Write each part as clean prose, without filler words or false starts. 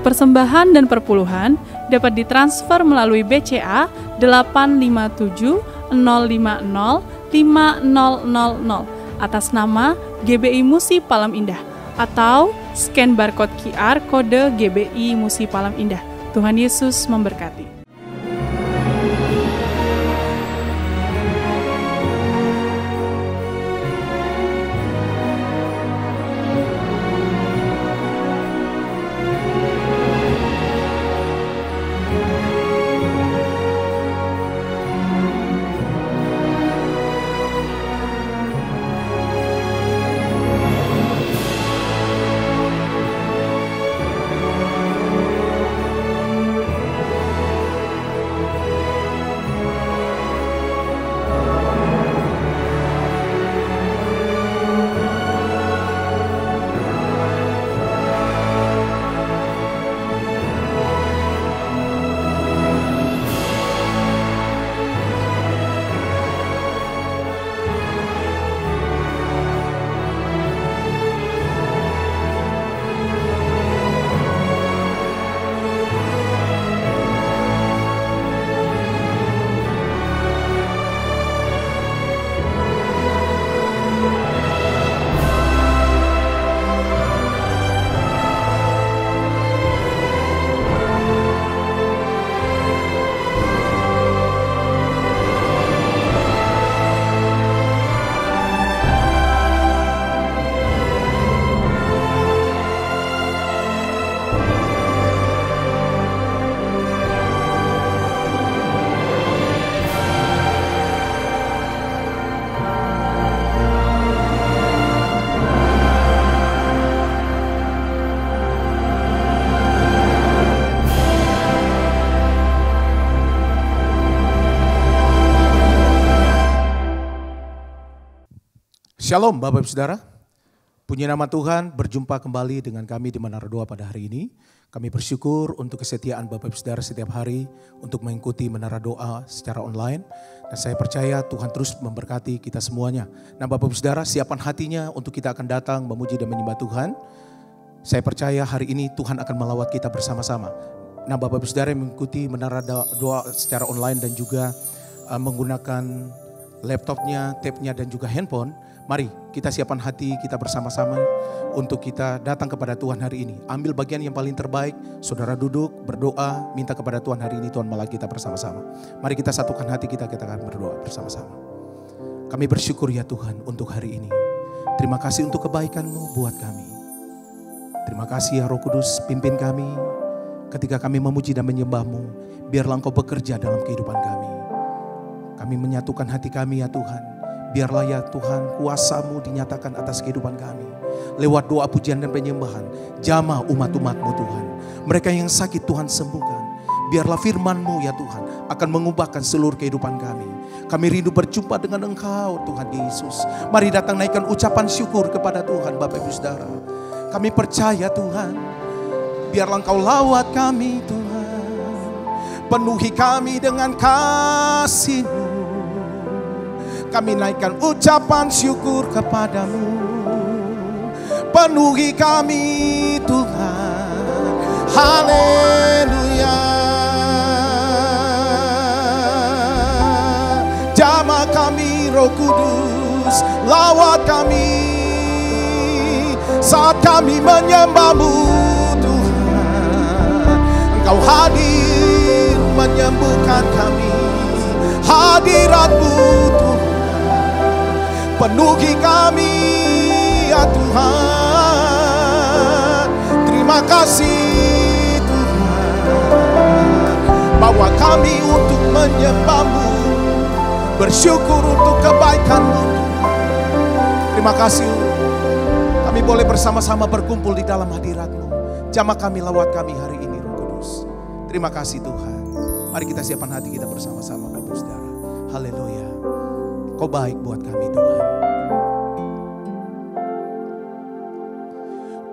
persembahan dan perpuluhan dapat ditransfer melalui BCA 857 050 5000 atas nama GBI Musi Palam Indah atau scan barcode QR kode GBI Musi Palam Indah. Tuhan Yesus memberkati. Shalom Bapak Ibu Saudara, puji nama Tuhan, berjumpa kembali dengan kami di Menara Doa pada hari ini. Kami bersyukur untuk kesetiaan Bapak Ibu Saudara setiap hari untuk mengikuti Menara Doa secara online. Dan saya percaya Tuhan terus memberkati kita semuanya. Nah Bapak Ibu Saudara, siapkan hatinya untuk kita akan datang memuji dan menyembah Tuhan. Saya percaya hari ini Tuhan akan melawat kita bersama-sama. Nah Bapak Ibu Saudara yang mengikuti Menara Doa secara online dan juga menggunakan laptopnya, tabnya dan juga handphone. Mari kita siapkan hati kita bersama-sama untuk kita datang kepada Tuhan hari ini. Ambil bagian yang paling terbaik, saudara duduk, berdoa, minta kepada Tuhan hari ini Tuhan melalui kita bersama-sama. Mari kita satukan hati kita akan berdoa bersama-sama. Kami bersyukur ya Tuhan untuk hari ini. Terima kasih untuk kebaikan-Mu buat kami. Terima kasih ya Roh Kudus, pimpin kami ketika kami memuji dan menyembah-Mu. Biarlah Engkau bekerja dalam kehidupan kami. Kami menyatukan hati kami ya Tuhan. Biarlah ya Tuhan kuasa-Mu dinyatakan atas kehidupan kami. Lewat doa pujian dan penyembahan. Jamah umat-umat-Mu Tuhan. Mereka yang sakit Tuhan sembuhkan. Biarlah firman-Mu ya Tuhan akan mengubahkan seluruh kehidupan kami. Kami rindu berjumpa dengan Engkau Tuhan Yesus. Mari datang naikkan ucapan syukur kepada Tuhan Bapak Ibu Saudara. Kami percaya Tuhan. Biarlah Engkau lawat kami Tuhan. Penuhi kami dengan kasih-Mu. Kami naikkan ucapan syukur kepadamu. Penuhi kami Tuhan. Haleluya. Jamah kami Roh Kudus. Lawat kami saat kami menyembah-Mu Tuhan. Engkau hadir menyembuhkan kami. Hadirat-Mu Tuhan penuhi kami ya Tuhan. Terima kasih Tuhan, bawa kami untuk menyembah-Mu, bersyukur untuk kebaikan-Mu Tuhan. Terima kasih kami boleh bersama-sama berkumpul di dalam hadirat-Mu. Jamah kami, lawat kami hari ini Roh Kudus. Terima kasih Tuhan. Mari kita siapkan hati kita bersama-sama Bapak Saudara. Haleluya. Kau baik buat kami Tuhan.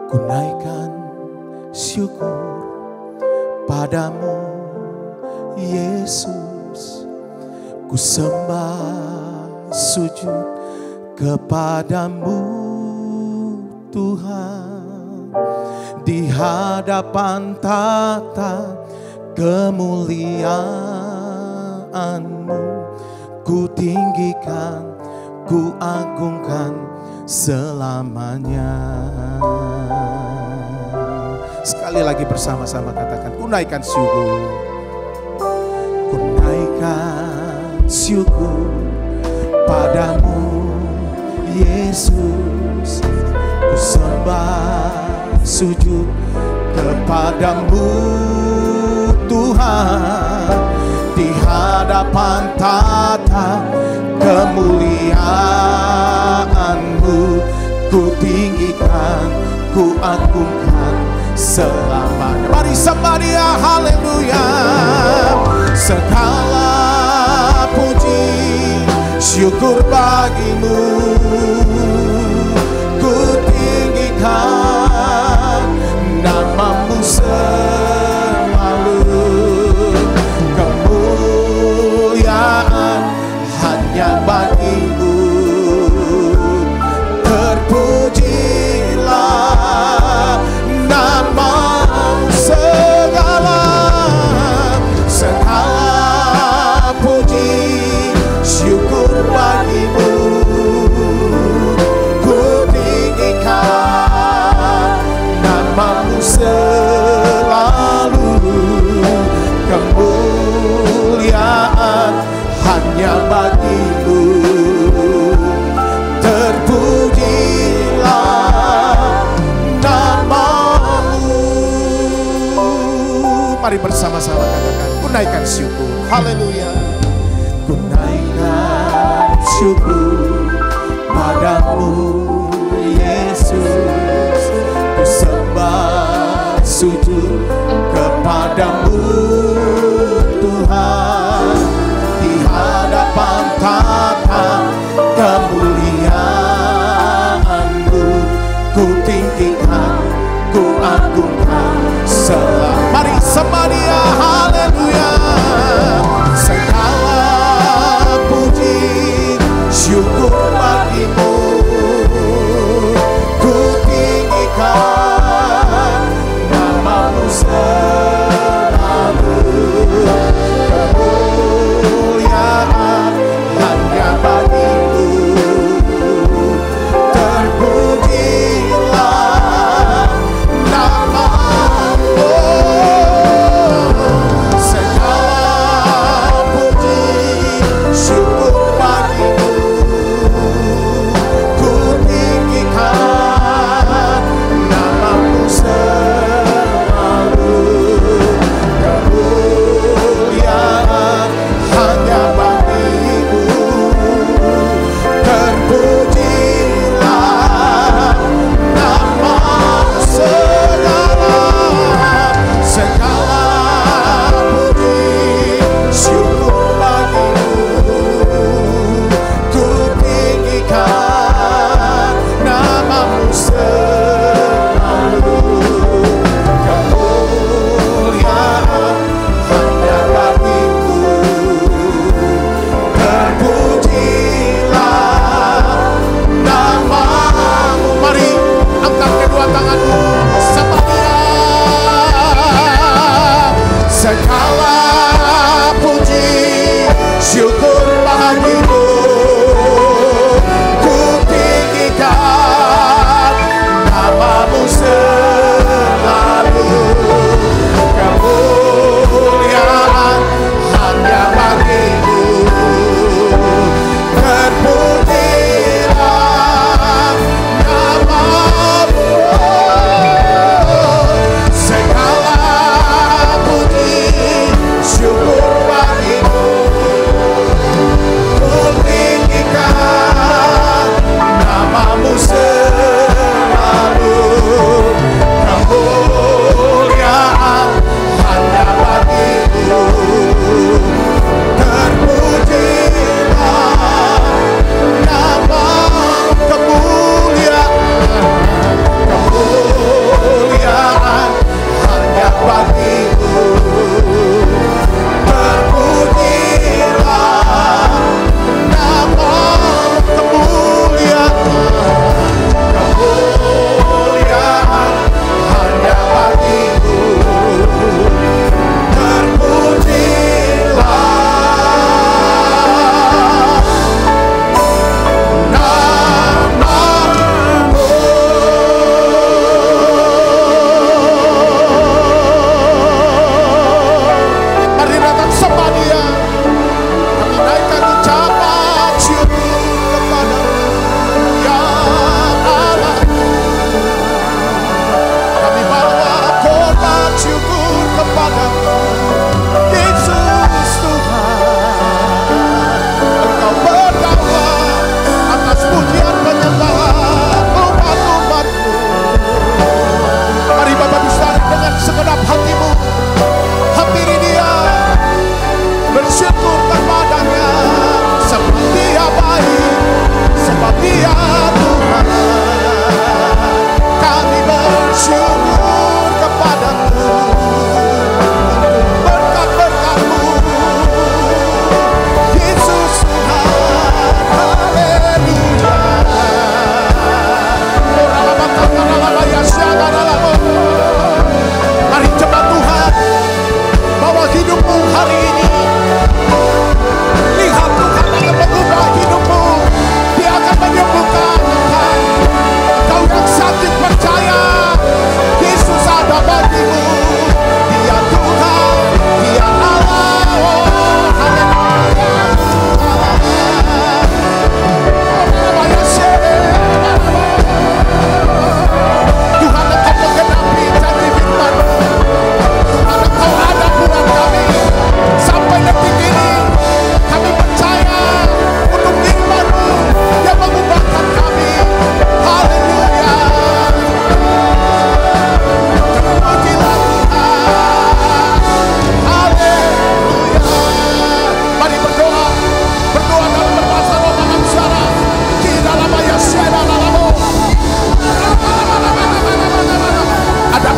Ku naikkan syukur padamu Yesus. Ku sembah sujud kepadamu Tuhan. di hadapan tata kemuliaan-Mu. Ku tinggikan, ku agungkan selamanya. Sekali lagi bersama-sama katakan, ku naikkan syukur. Ku naikkan syukur padamu Yesus. Ku sembah sujud kepadamu Tuhan, di hadapan tata kemuliaan-Mu. Ku tinggikan, ku agungkan selamanya. Mari sembah, haleluya. Segala puji syukur bagimu, ku tinggikan nama-Mu selalu. Kemuliaan hanya bagi-Mu. Terpujilah nama-Mu, segala puji syukur bagi-Mu. Ku tinggikan nama-Mu selalu. Kemuliaan hanya bagi-Mu. Terpujilah nama-Mu. Mari bersama-sama katakan, ku naikkan syukur. Haleluya. Ku naikkan syukur padamu Yesus. Ku sembah sujud kepadamu Tuhan, di hadapan tata kemuliaan-Mu. Ku tinggikan, ku agungkan selamanya. Mari sembah Dia, haleluya. Segala puji syukur bagi-Mu. Ku tinggikan nama-Mu selalu. Kemuliaan hanya bagi-Mu. Terpujilah nama-Mu.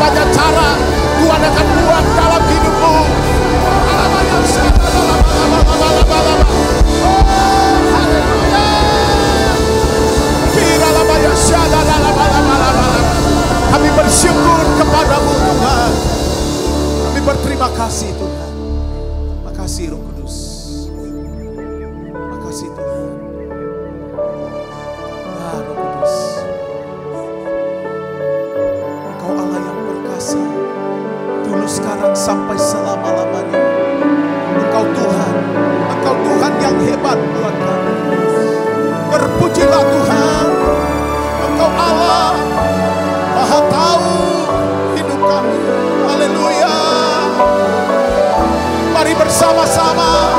banyak cara Tuhan akan buat dalam hidupmu. Kami bersyukur kepadamu Tuhan. Kami berterima kasih Tuhan. Makasih Roh Kudus. Makasih Tuhan. Ya Roh Kudus. Engkau Allah yang perkasa. Dulu sekarang sampai selama-lamanya. Engkau Tuhan. Engkau Tuhan yang hebat buat kami. Terpujilah Tuhan. Engkau Allah Maha tahu hidup kami. Haleluya. Mari bersama-sama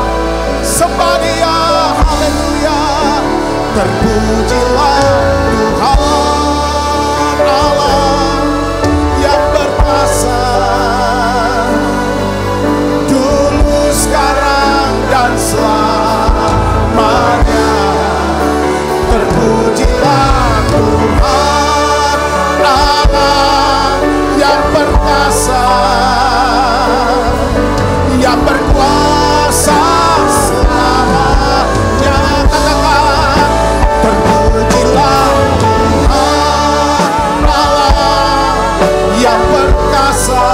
sembah Dia. Haleluya. Terpujilah Tuhan Allah yang berkuasa, dulu sekarang dan selamanya. Terpujilah Tuhan Allah yang perkasa, yang berkuasa selamanya. Katakan, terpujilah Tuhan Allah yang perkasa,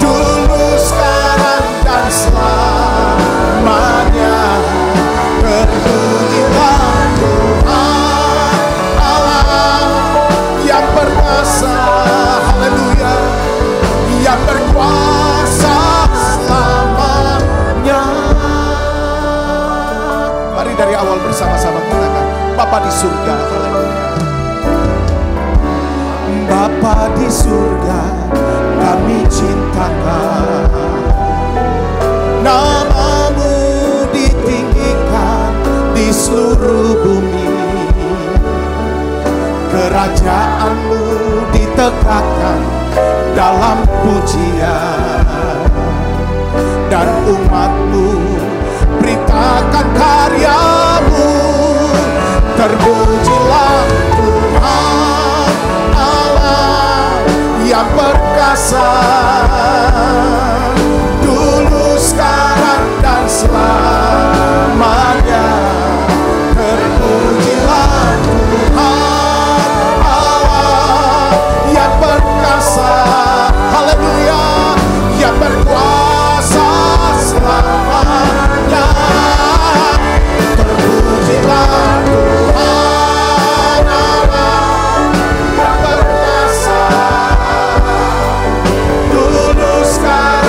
dulu sekarang dan selamanya. Terpujilah Tuhan Allah yang perkasa, haleluya, yang berkuasa selamanya. Mari dari awal bersama-sama katakan, Bapa di surga, haleluya. Bapa di surga, kami cintakan namamu ditinggikan di seluruh bumi. Kerajaanmu ditegakkan dalam pujian, dan umatmu beritakan karyamu. Terpujilah Tuhan Allah yang perkasa, dulu sekarang dan selamanya. Terpujilah Tuhan Allah yang perkasa, haleluya, yang berkuasa selamanya. Terpujilah Tuhan Allah yang perkasa, dulu sekarang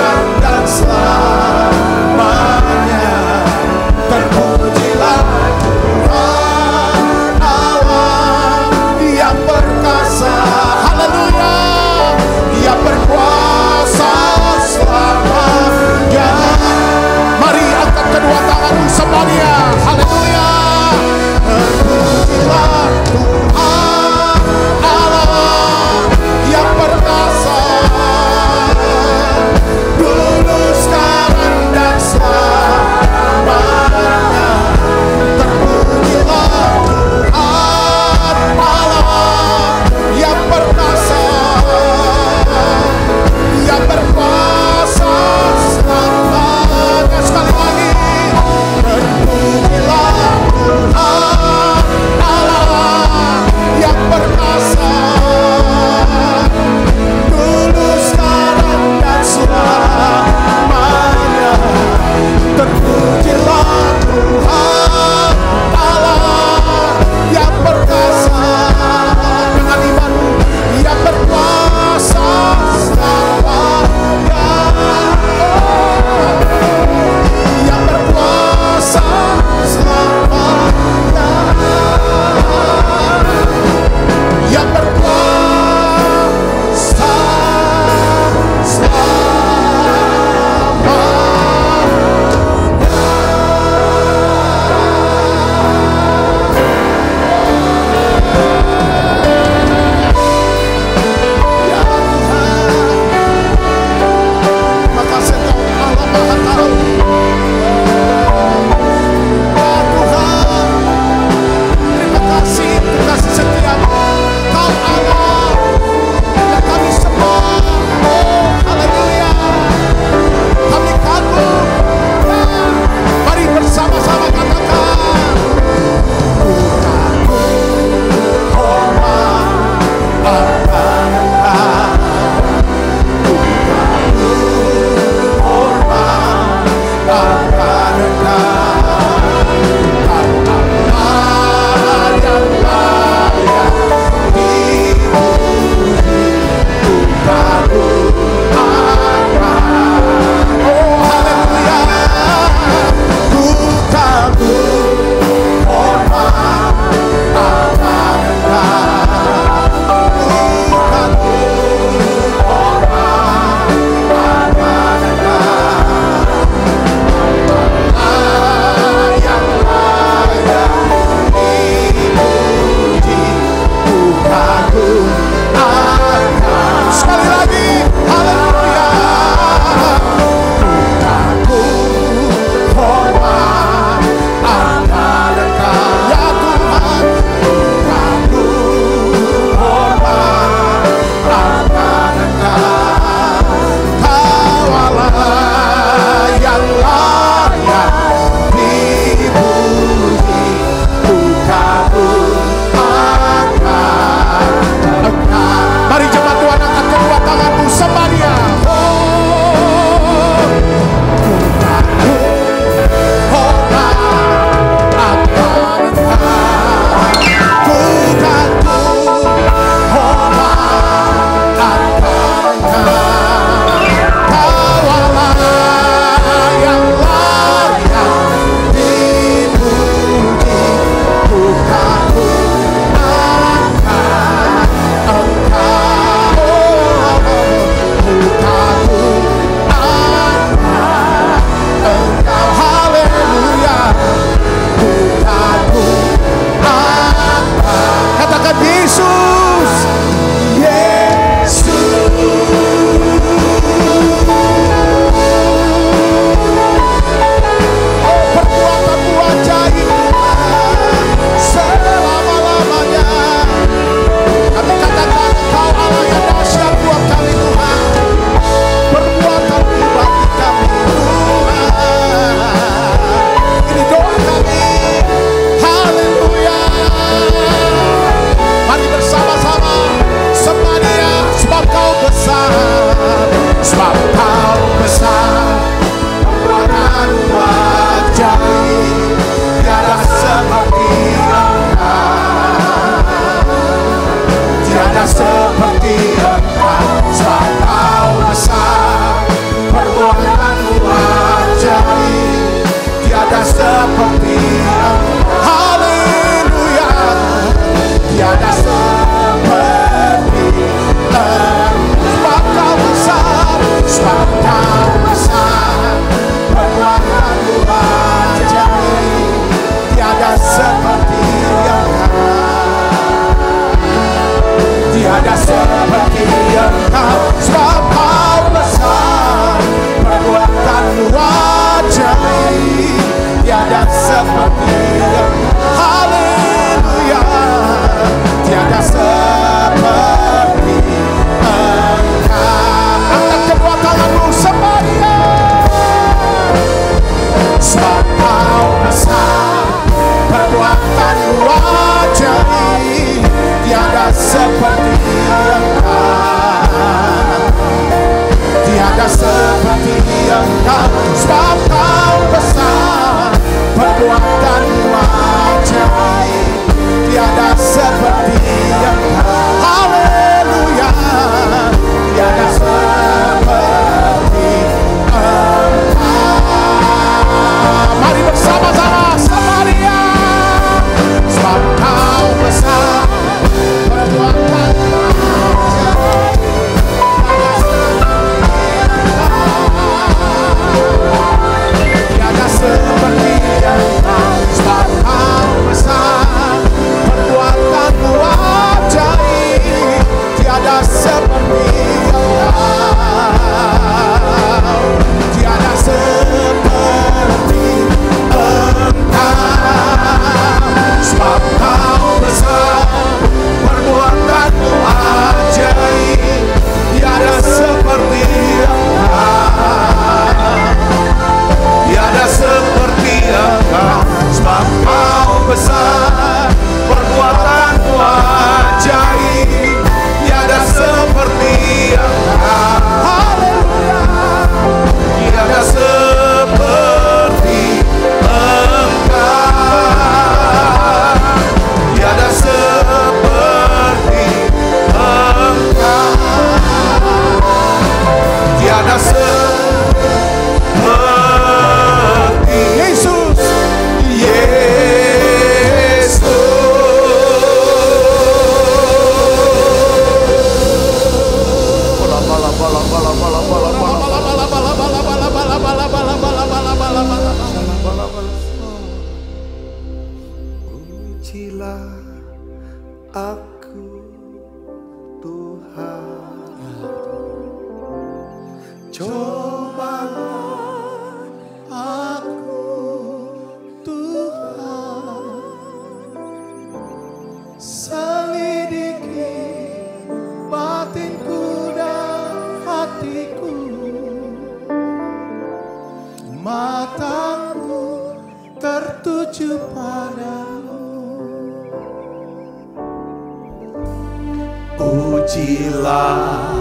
Ujilah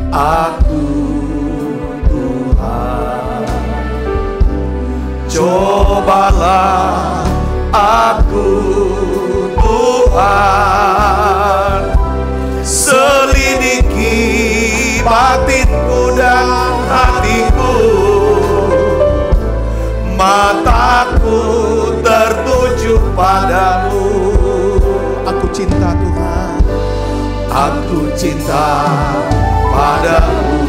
aku Tuhan, cobalah aku Tuhan, selidiki batinku dan hatiku, mataku tertuju padamu. Aku cinta Tuhan, aku cinta padamu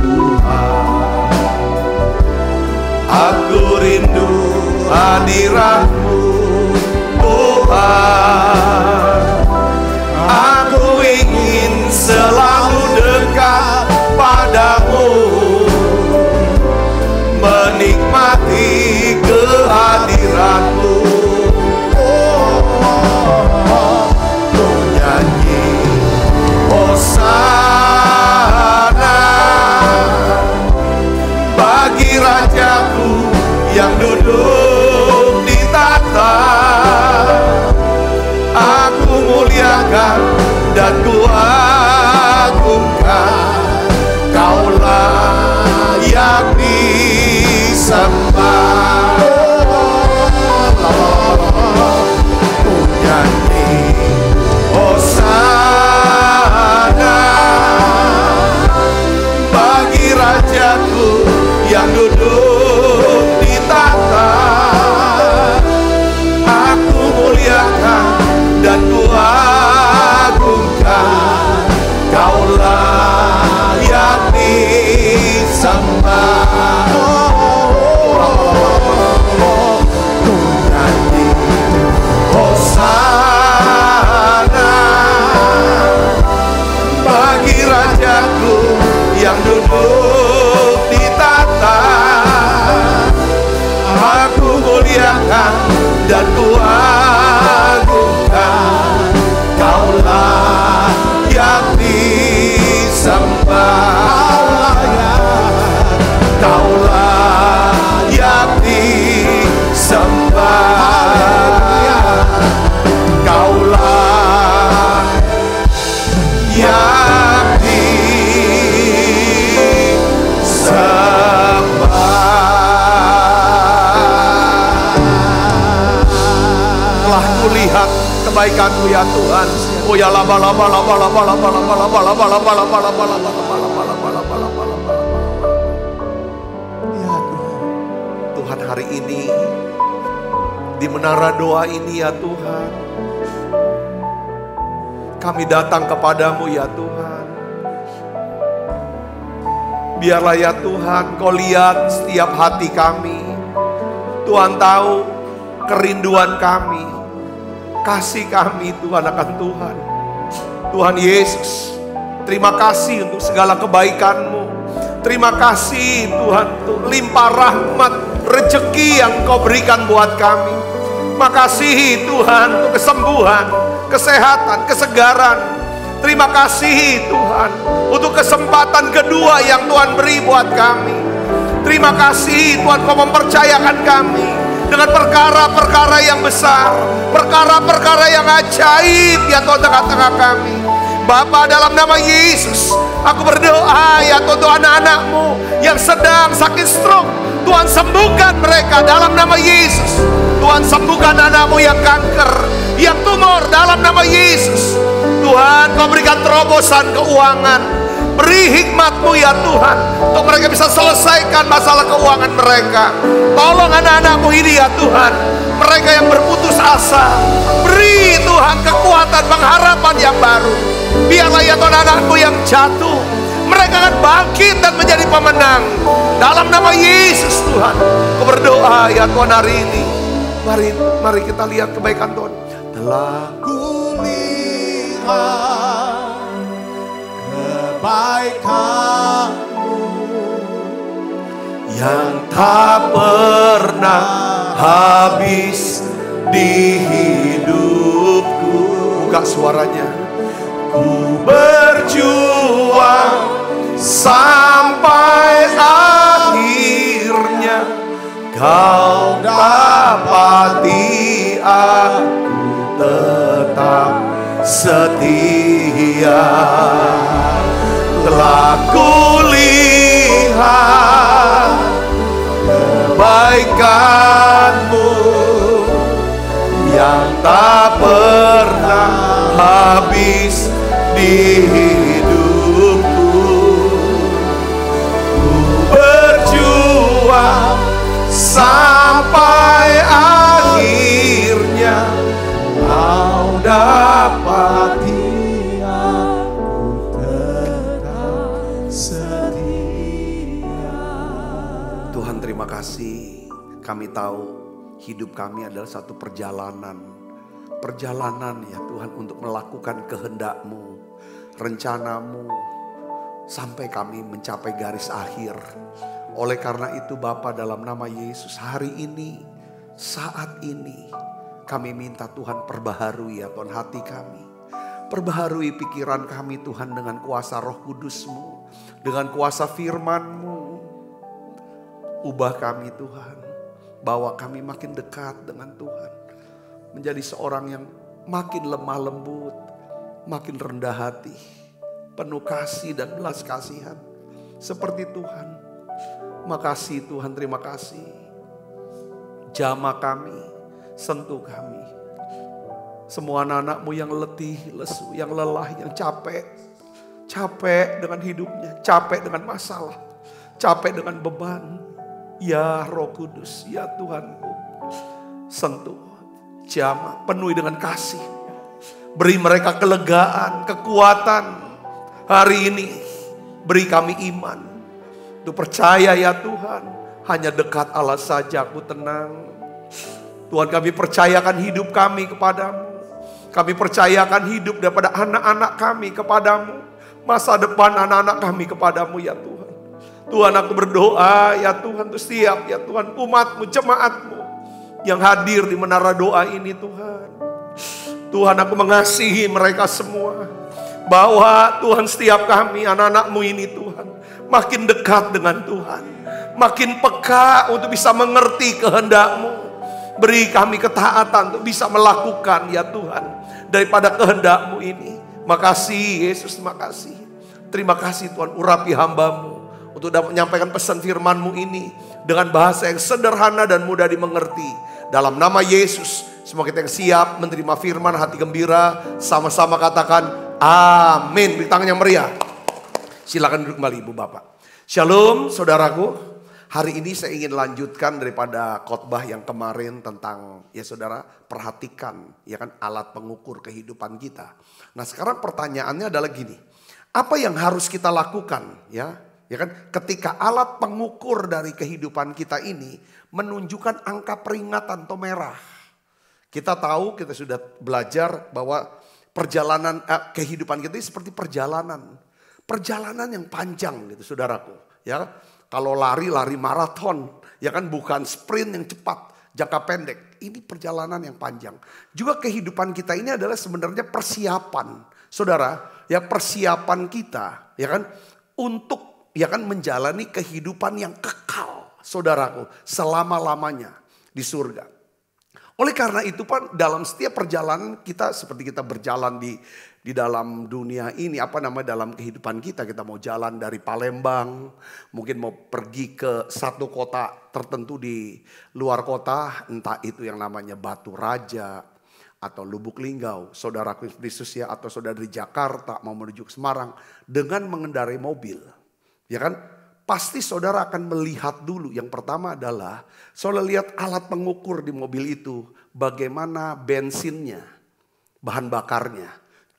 Tuhan, aku rindu hadirat-Mu Tuhan, aku ingin selalu dekat padamu, menikmati kehadiran-Mu. Ku nyanyi Hosana bagi Rajaku yang duduk di tahta. Aku muliakan dan ku agungkan, Kaulah yang disembah. Ku nyanyi Hosana bagi Rajaku yang duduk di tahta. Aku muliakan dan ku agungkan, Kaulah yang disembah. Ku nyanyi Hosana bagi Rajaku yang duduk di tahta. Aku muliakan dan ku agungkan, Kaulah yang disembah. Kaulah yang disembah. Kaulah yang telah kulihat kebaikan-Mu ya Tuhan. Oh ya laba laba laba laba laba laba laba laba laba laba laba laba laba. Ya Tuhan, Tuhan hari ini di menara doa ini ya Tuhan, kami datang kepadamu ya Tuhan. Biarlah ya Tuhan Kau lihat setiap hati kami. Tuhan tahu kerinduan kami, kasih kami Tuhan akan Tuhan. Tuhan Yesus, terima kasih untuk segala kebaikan-Mu. Terima kasih Tuhan untuk limpah rahmat rezeki yang Kau berikan buat kami. Makasih Tuhan untuk kesembuhan, kesehatan, kesegaran. Terima kasih Tuhan untuk kesempatan kedua yang Tuhan beri buat kami. Terima kasih Tuhan Kau mempercayakan kami dengan perkara-perkara yang besar, perkara-perkara yang ajaib ya Tuhan tengah-tengah kami. Bapa, dalam nama Yesus aku berdoa ya Tuhan, untuk anak-anak-Mu yang sedang sakit stroke, Tuhan sembuhkan mereka dalam nama Yesus. Tuhan sembuhkan anak-Mu yang kanker, yang tumor dalam nama Yesus. Tuhan Kau berikan terobosan keuangan, beri hikmat-Mu ya Tuhan untuk mereka bisa selesaikan masalah keuangan mereka. Tolong anak-anak-Mu ini ya Tuhan, mereka yang berputus asa, beri Tuhan kekuatan pengharapan yang baru. Biarlah ya Tuhan anak-Mu yang jatuh, mereka akan bangkit dan menjadi pemenang dalam nama Yesus. Tuhan Ku berdoa ya Tuhan hari ini, mari kita lihat kebaikan Tuhan. Telah kulihat kebaikan-Mu yang tak pernah habis di hidupku. Buka suaranya. Ku berjuang sampai akhirnya, Kau dapati aku tetap setia. kebaikan-Mu yang tak pernah habis di hidupku. Ku berjuang sampai akhirnya Kau dapati aku tetap setia. Tuhan, terima kasih. Kami tahu hidup kami adalah satu perjalanan ya Tuhan, untuk melakukan kehendak-Mu, rencana-Mu, sampai kami mencapai garis akhir. Oleh karena itu Bapa, dalam nama Yesus, hari ini, saat ini, kami minta Tuhan perbaharui ya Tuhan hati kami. Perbaharui pikiran kami Tuhan dengan kuasa Roh Kudus-Mu, dengan kuasa firman-Mu. Ubah kami Tuhan, bawa kami makin dekat dengan Tuhan. Menjadi seorang yang makin lemah lembut, makin rendah hati, penuh kasih dan belas kasihan seperti Tuhan. Makasih Tuhan, terima kasih. Jamah kami, sentuh kami. Semua anak-anak-Mu yang letih, lesu, yang lelah, yang capek. Capek dengan hidupnya, capek dengan masalah, capek dengan beban. Ya Roh Kudus, ya Tuhanku, sentuh, jamah, penuhi dengan kasih. Beri mereka kelegaan, kekuatan hari ini. Beri kami iman untuk percaya ya Tuhan, hanya dekat Allah saja aku tenang. Tuhan, kami percayakan hidup kami kepadamu. Kami percayakan hidup daripada anak-anak kami kepadamu. Masa depan anak-anak kami kepadamu ya Tuhan. Tuhan, aku berdoa ya Tuhan untuk setiap ya Tuhan umat-Mu, jemaat-Mu yang hadir di menara doa ini Tuhan. Tuhan, aku mengasihi mereka semua. Bawa Tuhan setiap kami anak-anak-Mu ini Tuhan makin dekat dengan Tuhan. Makin peka untuk bisa mengerti kehendak-Mu. Beri kami ketaatan untuk bisa melakukan ya Tuhan daripada kehendak-Mu ini. Makasih Yesus, makasih. Terima kasih Tuhan, urapi hamba-Mu untuk dapat menyampaikan pesan firman-Mu ini dengan bahasa yang sederhana dan mudah dimengerti. Dalam nama Yesus, semua kita yang siap menerima firman, hati gembira, sama-sama katakan amin. Beri tangan yang meriah. Silakan duduk kembali Ibu Bapak. Shalom saudaraku. Hari ini saya ingin lanjutkan daripada khotbah yang kemarin tentang ya saudara, perhatikan ya kan alat pengukur kehidupan kita. Nah, sekarang pertanyaannya adalah gini. Apa yang harus kita lakukan ya kan ketika alat pengukur dari kehidupan kita ini menunjukkan angka peringatan atau merah. Kita tahu, kita sudah belajar bahwa perjalanan kehidupan kita ini seperti perjalanan yang panjang gitu saudaraku ya. Kalau lari maraton, ya kan bukan sprint yang cepat, jangka pendek. Ini perjalanan yang panjang. Juga kehidupan kita ini adalah sebenarnya persiapan, saudara. Ya persiapan kita, ya kan untuk ya kan menjalani kehidupan yang kekal, saudaraku, selama-lamanya di surga. Oleh karena itu Pak, dalam setiap perjalanan kita seperti kita berjalan di dalam dunia ini, dalam kehidupan kita mau jalan dari Palembang, mungkin mau pergi ke satu kota tertentu di luar kota, entah itu yang namanya Batu Raja atau Lubuk Linggau, saudaraku Yesus ya, atau saudara di Jakarta mau menuju ke Semarang dengan mengendarai mobil, ya kan? Pasti saudara akan melihat dulu, yang pertama adalah saudara lihat alat pengukur di mobil itu, bagaimana bensinnya, bahan bakarnya.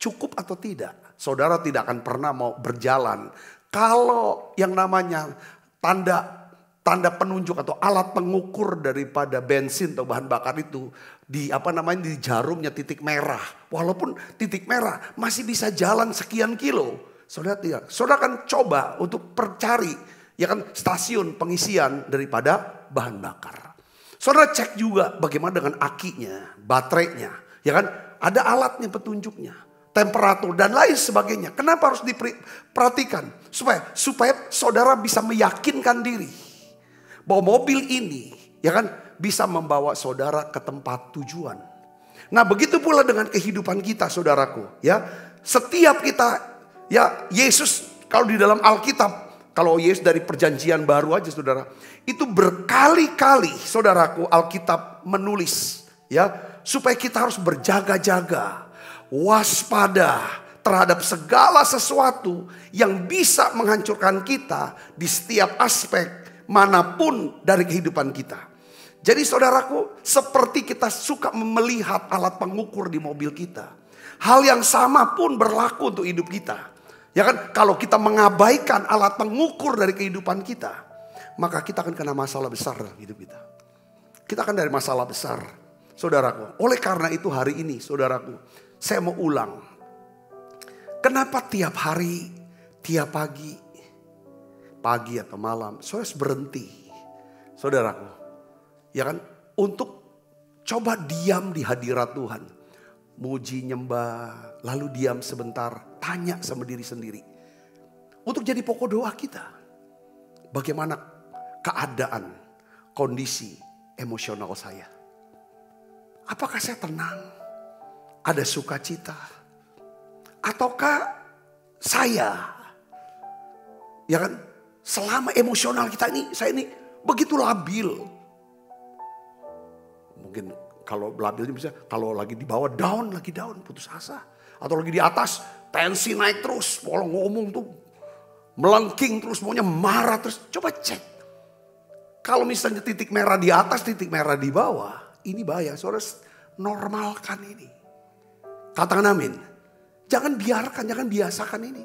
Cukup atau tidak? Saudara tidak akan pernah mau berjalan kalau yang namanya tanda penunjuk atau alat pengukur daripada bensin atau bahan bakar itu di di jarumnya titik merah. Walaupun titik merah masih bisa jalan sekian kilo. Saudara tidak. Saudara akan coba untuk mencari ya kan stasiun pengisian daripada bahan bakar. Saudara cek juga bagaimana dengan akinya, baterainya, ya kan? Ada alatnya petunjuknya. Temperatur dan lain sebagainya. Kenapa harus diperhatikan? Supaya saudara bisa meyakinkan diri bahwa mobil ini ya kan bisa membawa saudara ke tempat tujuan. Nah, begitu pula dengan kehidupan kita saudaraku ya. Setiap kita ya Yesus kalau di dalam Alkitab Kalau Yesus dari perjanjian baru aja saudara. Itu berkali-kali saudaraku Alkitab menulis. Ya, supaya kita harus berjaga-jaga. Waspada terhadap segala sesuatu yang bisa menghancurkan kita di setiap aspek manapun dari kehidupan kita. Jadi saudaraku, seperti kita suka melihat alat pengukur di mobil kita. Hal yang sama pun berlaku untuk hidup kita. Ya kan, kalau kita mengabaikan alat pengukur dari kehidupan kita, maka kita akan kena masalah besar dalam hidup kita. Kita akan dari masalah besar, saudaraku. Oleh karena itu hari ini, saudaraku, saya mau ulang. Kenapa tiap hari, tiap pagi atau malam, saya harus berhenti, saudaraku. Ya kan, untuk coba diam di hadirat Tuhan. Muji, nyembah, lalu diam sebentar, tanya sama diri sendiri. Untuk jadi pokok doa kita. Bagaimana keadaan, kondisi emosional saya. Apakah saya tenang? Ada sukacita? Ataukah saya, ya kan, selama emosional kita ini, saya ini begitu labil. Mungkin kalau labilnya bisa, kalau lagi di bawah down, lagi down, putus asa. Atau lagi di atas, tensi naik terus. Kalau ngomong tuh melengking terus, maunya marah terus. Coba cek. Kalau misalnya titik merah di atas, titik merah di bawah. Ini bahaya, saudara normalkan ini. Katakan amin. Jangan biarkan, jangan biasakan ini.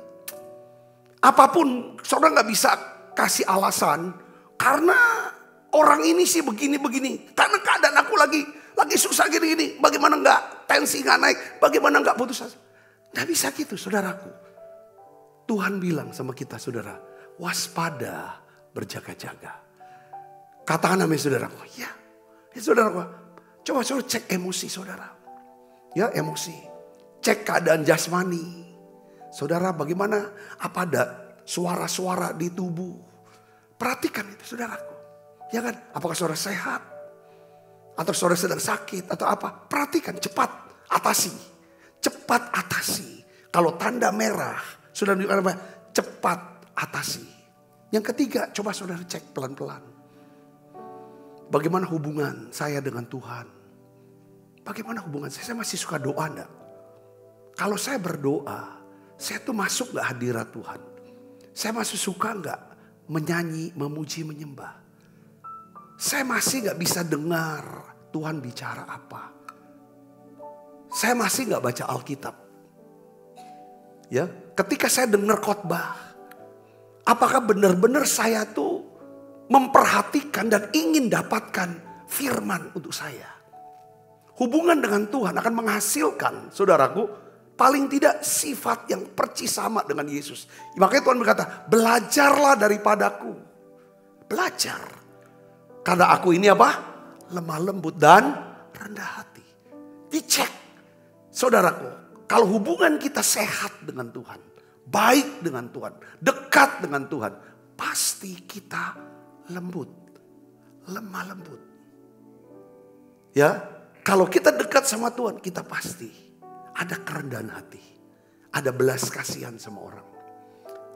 Apapun, saudara gak bisa kasih alasan. Karena orang ini sih begini-begini. Karena keadaan aku lagi susah gini-gini. Bagaimana enggak tensi enggak naik. Bagaimana enggak putus asa. Enggak bisa gitu saudaraku. Tuhan bilang sama kita saudara. Waspada, berjaga-jaga. Katakan amin saudaraku. Ya saudaraku. Coba cek emosi saudara. Ya emosi. Cek keadaan jasmani. Saudara bagaimana. Apa ada suara-suara di tubuh. Perhatikan itu saudaraku. Ya kan, apakah saudara sehat? Atau saudara sedang sakit atau apa? Perhatikan, cepat atasi. Cepat atasi. Kalau tanda merah, sudah menunjukkan apa? Cepat atasi. Yang ketiga, coba saudara cek pelan-pelan. Bagaimana hubungan saya dengan Tuhan? Bagaimana hubungan saya? Saya masih suka doa enggak? Kalau saya berdoa, saya tuh masuk enggak hadirat Tuhan? Saya masih suka enggak menyanyi, memuji, menyembah? Saya masih gak bisa dengar Tuhan bicara apa. Saya masih gak baca Alkitab. Ya, ketika saya dengar khotbah, apakah benar-benar saya tuh memperhatikan dan ingin dapatkan firman untuk saya? Hubungan dengan Tuhan akan menghasilkan, saudaraku, paling tidak sifat yang percis sama dengan Yesus. Makanya Tuhan berkata, belajarlah daripadaku. Belajar. Karena aku ini apa? Lemah lembut dan rendah hati. Dicek. Saudaraku, kalau hubungan kita sehat dengan Tuhan, baik dengan Tuhan, dekat dengan Tuhan, pasti kita lembut, lemah lembut. Ya, kalau kita dekat sama Tuhan, kita pasti ada kerendahan hati, ada belas kasihan sama orang.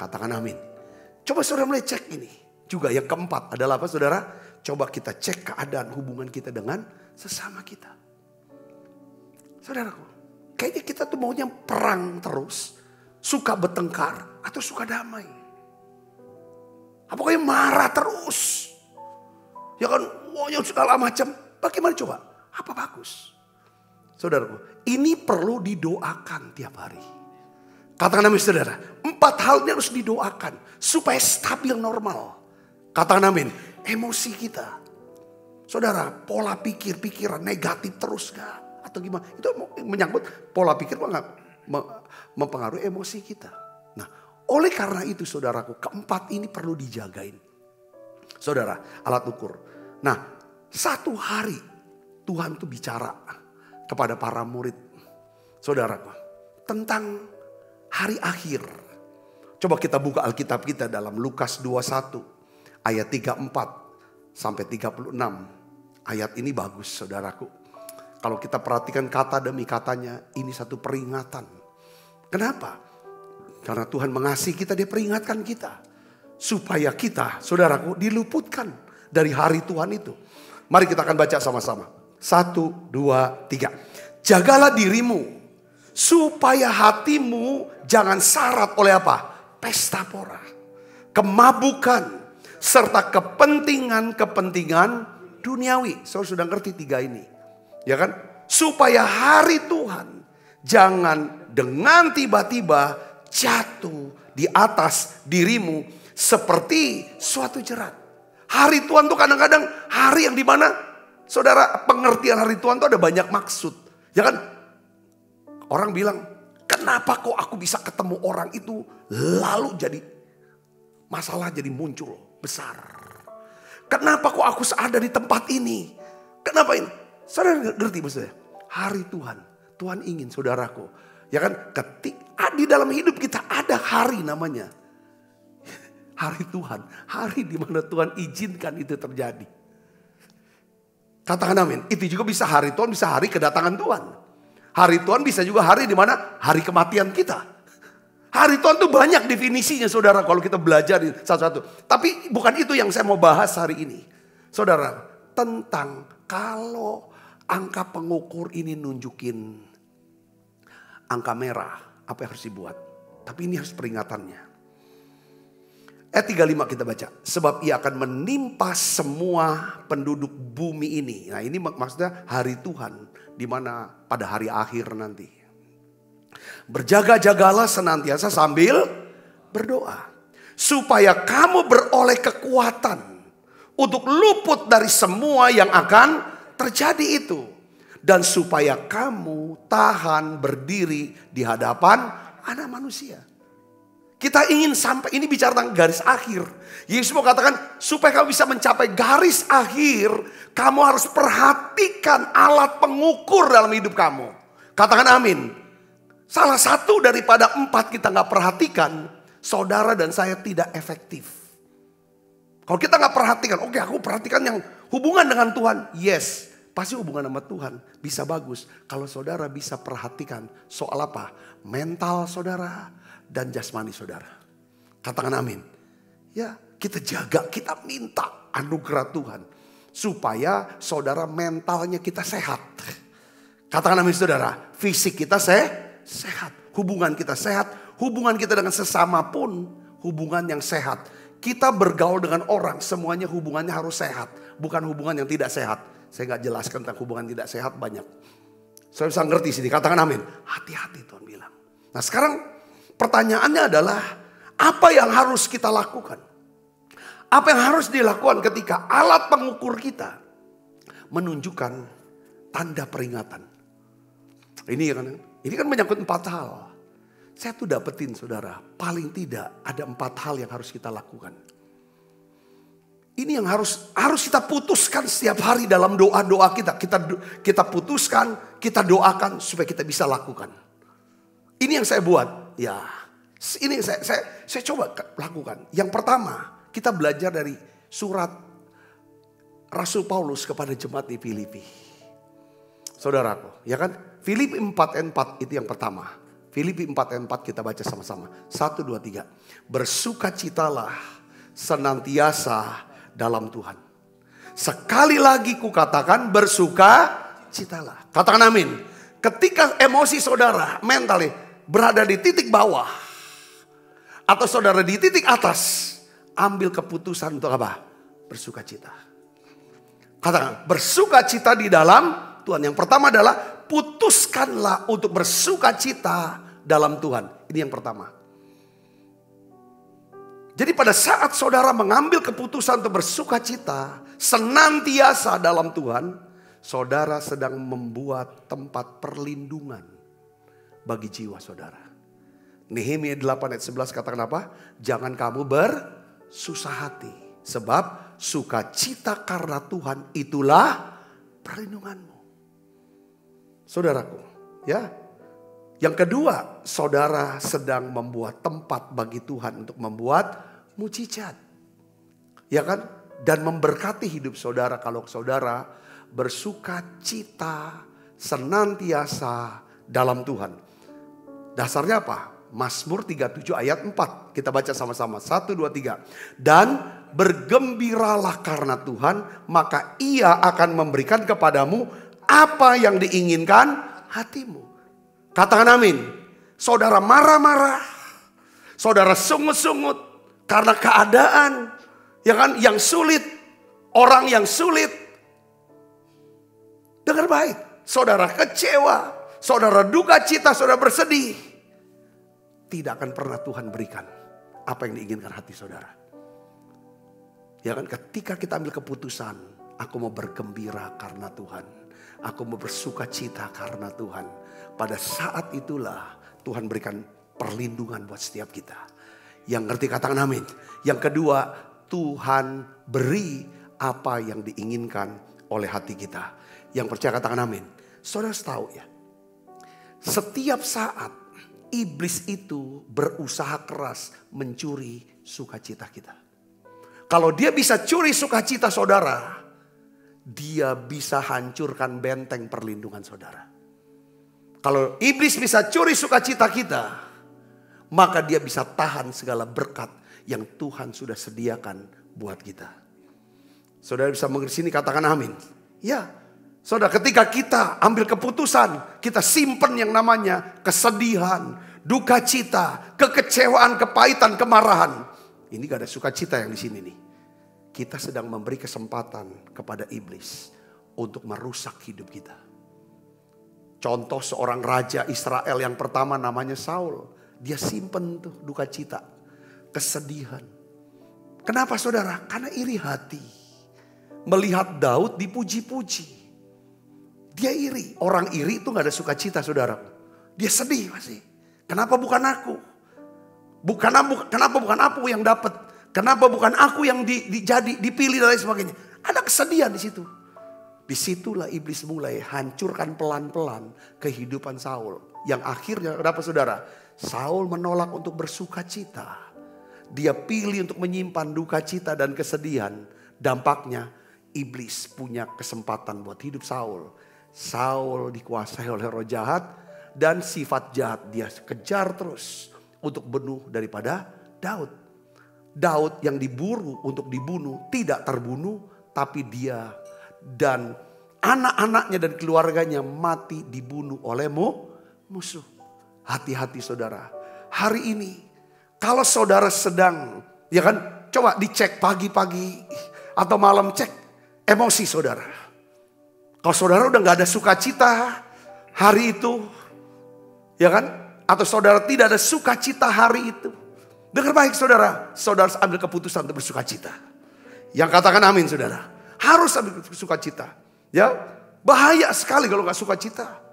Katakan amin. Coba saudara mulai cek ini. Juga yang keempat adalah apa saudara? Coba kita cek keadaan hubungan kita dengan sesama kita. Saudaraku, kayaknya kita tuh maunya perang terus. Suka bertengkar atau suka damai. Apakah marah terus? Ya kan, maunya segala macam. Bagaimana coba? Apa bagus? Saudaraku, ini perlu didoakan tiap hari. Katakan amin saudara. 4 hal ini harus didoakan. Supaya stabil normal. Katakan amin. Emosi kita. Saudara, pola pikiran negatif terus gak? Atau gimana? Itu menyangkut pola pikir gak mempengaruhi emosi kita. Nah, oleh karena itu saudaraku, keempat ini perlu dijagain. Saudara, alat ukur. Nah, satu hari Tuhan tuh bicara kepada para murid. Saudaraku, tentang hari akhir. Coba kita buka Alkitab kita dalam Lukas 21. Ayat 34 sampai 36. Ayat ini bagus saudaraku. Kalau kita perhatikan kata demi katanya, ini satu peringatan. Kenapa? Karena Tuhan mengasihi kita, dia peringatkan kita. supaya kita, saudaraku, diluputkan dari hari Tuhan itu. Mari kita akan baca sama-sama. 1, 2, 3. Jagalah dirimu supaya hatimu jangan syarat oleh apa? Pesta pora, kemabukan, serta kepentingan-kepentingan duniawi. Saudara sudah ngerti 3 ini, ya kan? Supaya hari Tuhan jangan dengan tiba-tiba jatuh di atas dirimu seperti suatu jerat. Hari Tuhan tuh kadang-kadang hari yang dimana, saudara, pengertian hari Tuhan tuh ada banyak maksud. Ya kan? Orang bilang, kenapa kok aku bisa ketemu orang itu lalu jadi masalah jadi muncul besar. Kenapa kok aku ada di tempat ini? Kenapa ini? Saudara ngerti maksudnya? Hari Tuhan. Tuhan ingin, saudaraku. Ya kan? Di dalam hidup kita ada hari namanya hari Tuhan. Hari di mana Tuhan izinkan itu terjadi. Katakan amin. Itu juga bisa hari Tuhan, bisa hari kedatangan Tuhan. Hari Tuhan bisa juga hari di mana hari kematian kita. Hari Tuhan itu banyak definisinya, saudara, kalau kita belajar satu-satu. Tapi bukan itu yang saya mau bahas hari ini. Saudara, tentang kalau angka pengukur ini nunjukin angka merah, apa yang harus dibuat. Tapi ini harus peringatannya. Ayat 35 kita baca. Sebab ia akan menimpa semua penduduk bumi ini. Nah ini maksudnya hari Tuhan. Di mana pada hari akhir nanti. Berjaga-jagalah senantiasa sambil berdoa. Supaya kamu beroleh kekuatan. Untuk luput dari semua yang akan terjadi itu. Dan supaya kamu tahan berdiri di hadapan anak manusia. Kita ingin sampai, ini bicara tentang garis akhir. Yesus mau katakan, supaya kamu bisa mencapai garis akhir, kamu harus perhatikan alat pengukur dalam hidup kamu. Katakan amin. Salah satu daripada 4 kita gak perhatikan, saudara dan saya tidak efektif. Kalau kita gak perhatikan, oke aku perhatikan yang hubungan dengan Tuhan. Yes, pasti hubungan sama Tuhan bisa bagus. Kalau saudara bisa perhatikan soal apa? Mental saudara dan jasmani saudara. Katakan amin. Ya, kita jaga, kita minta anugerah Tuhan. Supaya saudara mentalnya kita sehat. Katakan amin saudara. Fisik kita sehat. Hubungan kita sehat. Hubungan kita dengan sesama pun hubungan yang sehat. Kita bergaul dengan orang, semuanya hubungannya harus sehat. Bukan hubungan yang tidak sehat. Saya gak jelaskan tentang hubungan tidak sehat banyak. Saya bisa ngerti sini, katakan amin. Hati-hati Tuhan bilang. Nah sekarang pertanyaannya adalah, apa yang harus kita lakukan? Apa yang harus dilakukan ketika alat pengukur kita menunjukkan tanda peringatan? Ini kan menyangkut 4 hal. Saya tuh dapetin saudara, paling tidak ada 4 hal yang harus kita lakukan. Ini yang harus kita putuskan setiap hari dalam doa-doa kita. Kita putuskan, kita doakan supaya kita bisa lakukan. Ini yang saya buat. Ya, ini saya coba lakukan. Yang pertama, kita belajar dari surat Rasul Paulus kepada jemaat di Filipi. Saudaraku, ya kan? Filipi 4:4 itu yang pertama. Filipi 4:4 kita baca sama-sama. 1, 2, 3. Bersukacitalah senantiasa dalam Tuhan. Sekali lagi kukatakan bersukacitalah. Katakan amin. Ketika emosi saudara, mentalnya berada di titik bawah. Atau saudara di titik atas. Ambil keputusan untuk apa? Bersukacita. Katakan bersukacita di dalam Tuhan. Yang pertama adalah putuskanlah untuk bersukacita dalam Tuhan. Ini yang pertama. Jadi pada saat saudara mengambil keputusan untuk bersukacita. Senantiasa dalam Tuhan. Saudara sedang membuat tempat perlindungan bagi jiwa saudara. Nehemia 8:11 katakan apa? Jangan kamu bersusah hati. Sebab sukacita karena Tuhan itulah perlindunganmu. Saudaraku, ya. Yang kedua, saudara sedang membuat tempat bagi Tuhan untuk membuat mujizat. Ya kan? Dan memberkati hidup saudara kalau saudara bersukacita senantiasa dalam Tuhan. Dasarnya apa? Mazmur 37 ayat 4. Kita baca sama-sama. 1, 2, 3. Dan bergembiralah karena Tuhan, maka Ia akan memberikan kepadamu apa yang diinginkan hatimu. Katakan amin. Saudara marah-marah, saudara sungut-sungut karena keadaan ya kan yang sulit, orang yang sulit. Dengar baik, saudara kecewa, saudara duka cita, saudara bersedih. Tidak akan pernah Tuhan berikan apa yang diinginkan hati saudara. Ya kan, ketika kita ambil keputusan, aku mau bergembira karena Tuhan, aku mau bersuka cita karena Tuhan. Pada saat itulah Tuhan berikan perlindungan buat setiap kita. Yang ngerti katakan amin. Yang kedua, Tuhan beri apa yang diinginkan oleh hati kita. Yang percaya katakan amin. Saudara tahu ya, setiap saat iblis itu berusaha keras mencuri sukacita kita. Kalau dia bisa curi sukacita saudara, dia bisa hancurkan benteng perlindungan saudara. Kalau iblis bisa curi sukacita kita, maka dia bisa tahan segala berkat yang Tuhan sudah sediakan buat kita. Saudara bisa mengerti sini katakan amin. Ya, saudara, ketika kita ambil keputusan, kita simpen yang namanya kesedihan, duka cita, kekecewaan, kepahitan, kemarahan. Ini gak ada sukacita yang di sini nih. Kita sedang memberi kesempatan kepada iblis untuk merusak hidup kita. Contoh seorang raja Israel yang pertama namanya Saul. Dia simpen tuh duka cita, kesedihan. Kenapa saudara? Karena iri hati. Melihat Daud dipuji-puji. Dia iri. Orang iri itu gak ada sukacita saudara. Dia sedih pasti. Kenapa bukan aku? Kenapa bukan aku yang dapat? Kenapa bukan aku yang dipilih dan lain sebagainya? Ada kesedihan di situ. Disitulah iblis mulai hancurkan pelan-pelan kehidupan Saul. Yang akhirnya kenapa saudara? Saul menolak untuk bersuka cita. Dia pilih untuk menyimpan duka cita dan kesedihan. Dampaknya iblis punya kesempatan buat hidup Saul. Saul dikuasai oleh roh jahat dan sifat jahat dia kejar terus untuk bunuh daripada Daud. Daud yang diburu untuk dibunuh tidak terbunuh, tapi dia dan anak-anaknya dan keluarganya mati dibunuh oleh musuh. Hati-hati saudara. Hari ini kalau saudara sedang, ya kan, coba dicek pagi-pagi atau malam, cek emosi saudara. Kalau saudara udah gak ada sukacita hari itu, ya kan, atau saudara tidak ada sukacita hari itu, dengar baik saudara, saudara ambil keputusan untuk bersukacita. Yang katakan amin saudara, harus ambil sukacita. Ya, bahaya sekali kalau gak sukacita.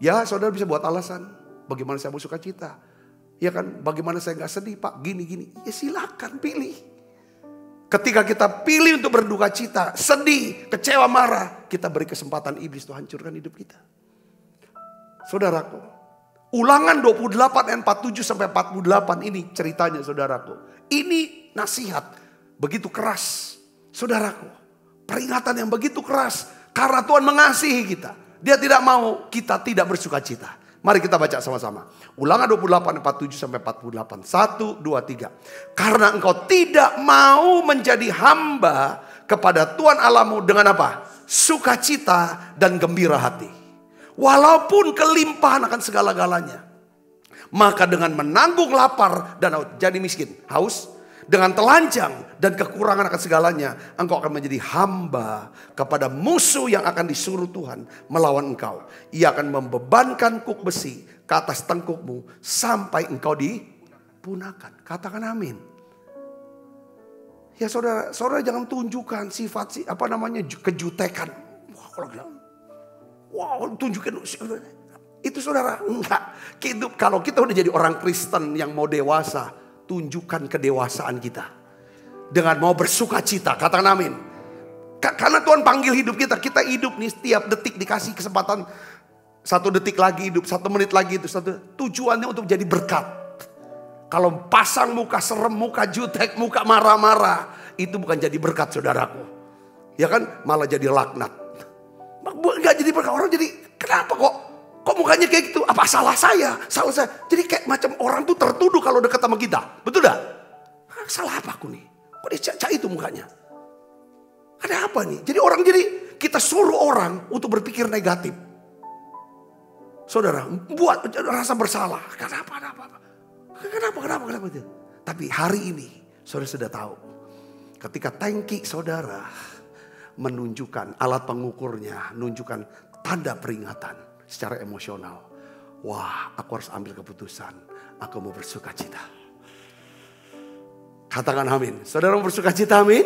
Ya, saudara bisa buat alasan, bagaimana saya mau sukacita? Ya kan, bagaimana saya gak sedih pak, gini-gini. Ya silakan pilih. Ketika kita pilih untuk berduka cita, sedih, kecewa, marah, kita beri kesempatan iblis untuk hancurkan hidup kita. Saudaraku, Ulangan 28 ayat 47 sampai 48 ini ceritanya saudaraku. Ini nasihat begitu keras. Saudaraku, peringatan yang begitu keras karena Tuhan mengasihi kita. Dia tidak mau kita tidak bersuka cita. Mari kita baca sama-sama. Ulangan 28 47 sampai 48. 1, 2, 3. Karena engkau tidak mau menjadi hamba kepada Tuhan Allahmu dengan apa? Sukacita dan gembira hati. Walaupun kelimpahan akan segala-galanya. Maka dengan menanggung lapar dan jadi miskin, haus, dengan telanjang dan kekurangan akan segalanya, engkau akan menjadi hamba kepada musuh yang akan disuruh Tuhan melawan engkau. Ia akan membebankan kuk besi ke atas tengkukmu sampai engkau dipunahkan. Katakan amin. Ya saudara, saudara jangan tunjukkan sifat kejutekan. Wah, kalau bilang, wow, tunjukkan itu saudara, enggak. Kalau kita udah jadi orang Kristen yang mau dewasa, tunjukkan kedewasaan kita dengan mau bersuka cita. Katakan amin. Karena Tuhan panggil hidup kita, kita hidup nih setiap detik dikasih kesempatan 1 detik lagi hidup, 1 menit lagi itu tujuannya untuk jadi berkat. Kalau pasang muka serem, muka jutek, muka marah-marah, itu bukan jadi berkat saudaraku. Ya kan, malah jadi laknat. Enggak jadi berkat, orang jadi kenapa kok Kok mukanya kayak gitu? Apa salah saya? Salah saya. Jadi kayak macam orang tuh tertuduh kalau dekat sama kita. Betul gak? Salah apa aku nih? Kok dia cak itu mukanya? Ada apa nih? Jadi kita suruh orang untuk berpikir negatif. Saudara, buat rasa bersalah. Kenapa? Tapi hari ini, saudara sudah tahu. Ketika tangki saudara menunjukkan alat pengukurnya, menunjukkan tanda peringatan secara emosional. Wah, aku harus ambil keputusan. Aku mau bersuka cita. Katakan amin. Saudara mau bersuka cita, amin?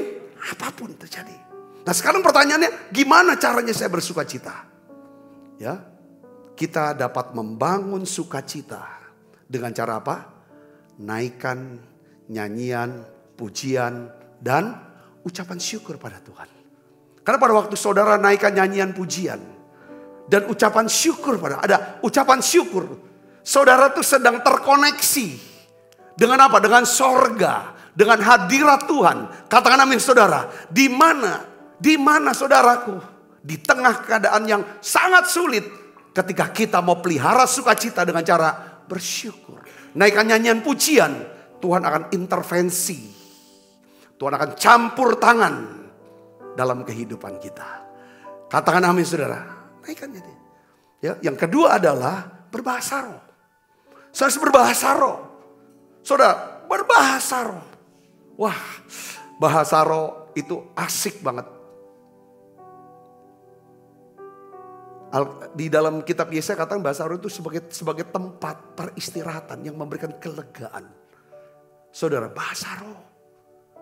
Apapun terjadi. Nah sekarang pertanyaannya, gimana caranya saya bersuka cita? Ya, kita dapat membangun sukacita dengan cara apa? Naikkan nyanyian, pujian, dan ucapan syukur pada Tuhan. Karena pada waktu saudara naikkan nyanyian pujian dan ucapan syukur ada ucapan syukur, saudara tuh sedang terkoneksi dengan apa? Dengan sorga, dengan hadirat Tuhan. Katakan amin saudara. Di mana saudaraku? Di tengah keadaan yang sangat sulit, ketika kita mau pelihara sukacita dengan cara bersyukur, naikkan nyanyian pujian, Tuhan akan intervensi. Tuhan akan campur tangan dalam kehidupan kita. Katakan amin saudara. Naikkan nyanyian. Ya, yang kedua adalah berbahasa roh. Saudara berbahasa roh. Saudara berbahasa roh. Wah, bahasa roh itu asik banget. Di dalam kitab Yesaya katakan bahasa roh itu sebagai tempat peristirahatan yang memberikan kelegaan. Saudara, bahasa roh.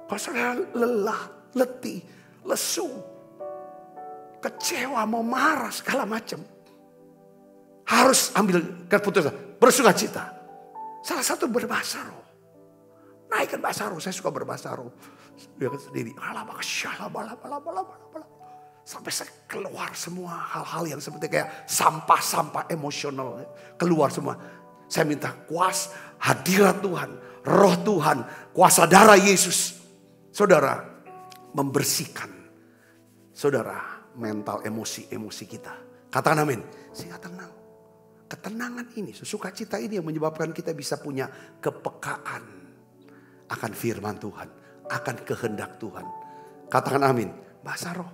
Kalau saudara lelah, letih, lesu, kecewa, mau marah, segala macam, harus ambil keputusan, bersuka cita. Salah satu berbahasa roh. Naikkan bahasa roh, saya suka berbahasa roh. Dia sendiri, sampai saya keluar semua hal-hal yang seperti kayak sampah-sampah emosional. Keluar semua. Saya minta kuasa hadirat Tuhan, roh Tuhan, kuasa darah Yesus. Saudara, membersihkan. Saudara, mental emosi kita. Katakan amin. Sehingga tenang. Ketenangan ini, sukacita ini yang menyebabkan kita bisa punya kepekaan akan firman Tuhan, akan kehendak Tuhan. Katakan amin. Bahasa roh.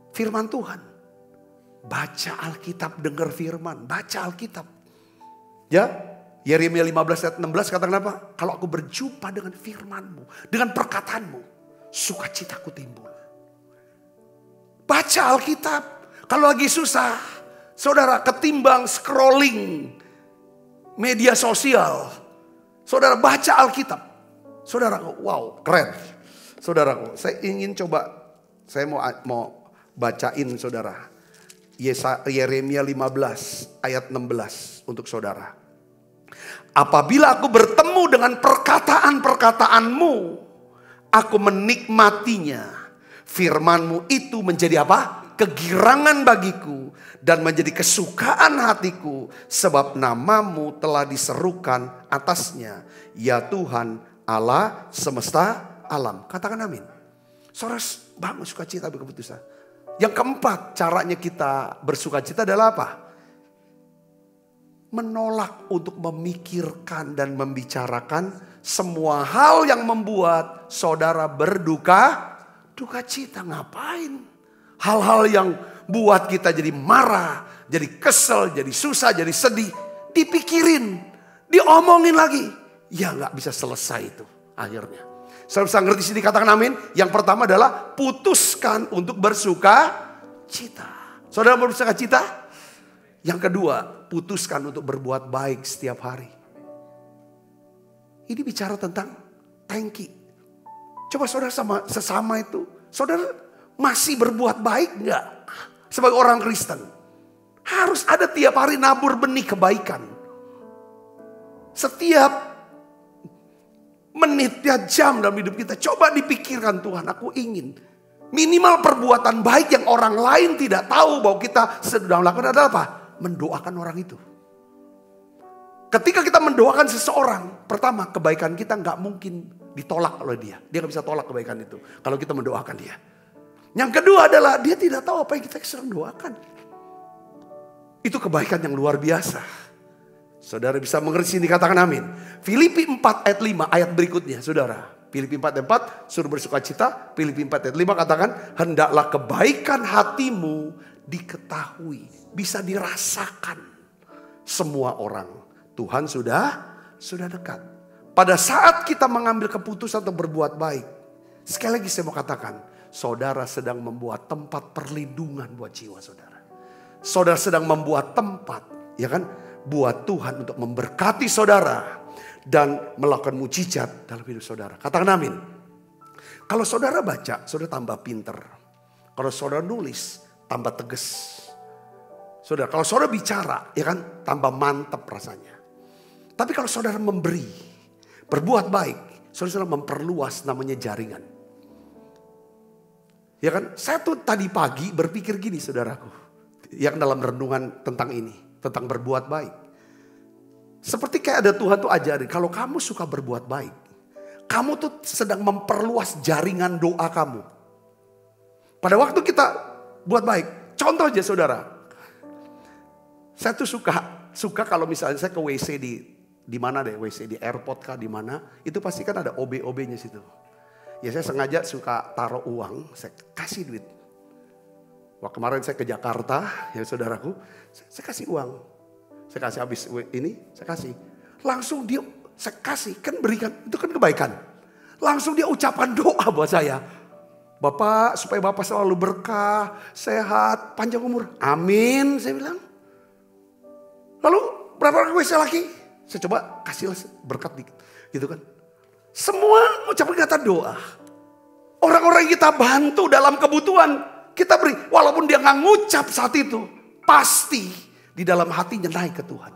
Firman Tuhan. Baca Alkitab, dengar firman. Baca Alkitab. Ya, Yeremia 15 ayat 16 katakan apa? Kalau aku berjumpa dengan firman-Mu, dengan perkataanmu, sukacitaku timbul. Baca Alkitab. Kalau lagi susah, saudara, ketimbang scrolling media sosial, saudara baca Alkitab. Saudara, wow, keren. Saudaraku, saya ingin coba, saya mau bacain saudara. Yeremia 15 ayat 16 untuk saudara. Apabila aku bertemu dengan perkataan-perkataanmu, aku menikmatinya. Firman-Mu itu menjadi apa? Kegirangan bagiku dan menjadi kesukaan hatiku. Sebab nama-Mu telah diserukan atasnya. Ya Tuhan Allah semesta alam. Katakan amin. Saudara bangun sukacita berkeputusan. Yang keempat, caranya kita bersukacita adalah apa? Menolak untuk memikirkan dan membicarakan semua hal yang membuat saudara duka cita. Ngapain? Hal-hal yang buat kita jadi marah, jadi kesel, jadi susah, jadi sedih. Dipikirin, diomongin lagi. Ya gak bisa selesai itu akhirnya. Saudara bisa ngerti sini, katakan amin. Yang pertama adalah putuskan untuk bersuka cita. Saudara mau bersuka cita? Yang kedua, putuskan untuk berbuat baik setiap hari. Ini bicara tentang tangki. Coba saudara sama sesama itu, saudara masih berbuat baik enggak? Sebagai orang Kristen, harus ada tiap hari nabur benih kebaikan. Setiap menit ya jam dalam hidup kita, coba dipikirkan, Tuhan, aku ingin minimal perbuatan baik yang orang lain tidak tahu bahwa kita sedang melakukan adalah apa? Mendoakan orang itu. Ketika kita mendoakan seseorang, pertama kebaikan kita nggak mungkin ditolak oleh dia. Dia nggak bisa tolak kebaikan itu kalau kita mendoakan dia. Yang kedua adalah dia tidak tahu apa yang kita sedang doakan. Itu kebaikan yang luar biasa. Saudara bisa mengerti ini, katakan amin. Filipi 4 ayat 5 ayat berikutnya saudara. Filipi 4 ayat 4 suruh bersuka cita. Filipi 4 ayat 5 katakan, hendaklah kebaikan hatimu diketahui, bisa dirasakan semua orang. Tuhan sudah dekat. Pada saat kita mengambil keputusan untuk berbuat baik, sekali lagi saya mau katakan, saudara sedang membuat tempat perlindungan buat jiwa saudara. Saudara sedang membuat tempat, ya kan, buat Tuhan untuk memberkati saudara dan melakukan mujizat dalam hidup saudara. Katakan amin. Kalau saudara baca, saudara tambah pinter. Kalau saudara nulis, tambah tegas. Saudara, kalau saudara bicara, ya kan, tambah mantap rasanya. Tapi kalau saudara memberi, berbuat baik, saudara memperluas namanya jaringan. Ya kan, saya tuh tadi pagi berpikir gini saudaraku. Yang dalam renungan tentang ini, tentang berbuat baik. Seperti kayak ada Tuhan tuh ajarin, kalau kamu suka berbuat baik, kamu tuh sedang memperluas jaringan doa kamu. Pada waktu kita buat baik, contoh aja saudara. Saya tuh suka kalau misalnya saya ke WC di mana deh, WC di airport kah di mana, itu pasti kan ada OB-OB-nya situ. Ya saya sengaja suka taruh uang, saya kasih duit. Wah kemarin saya ke Jakarta, ya saudaraku, saya kasih uang. Saya kasih habis ini, saya kasih. Langsung dia, saya kasih, kan berikan, itu kan kebaikan. Langsung dia ucapkan doa buat saya. Bapak, supaya Bapak selalu berkah, sehat, panjang umur. Amin, saya bilang. Lalu berapa orang saya lagi? Saya coba kasih berkat dikit, gitu kan. Semua ucapan kata doa. Orang-orang yang kita bantu dalam kebutuhan, kita beri. Walaupun dia nggak ngucap saat itu, pasti di dalam hatinya naik ke Tuhan.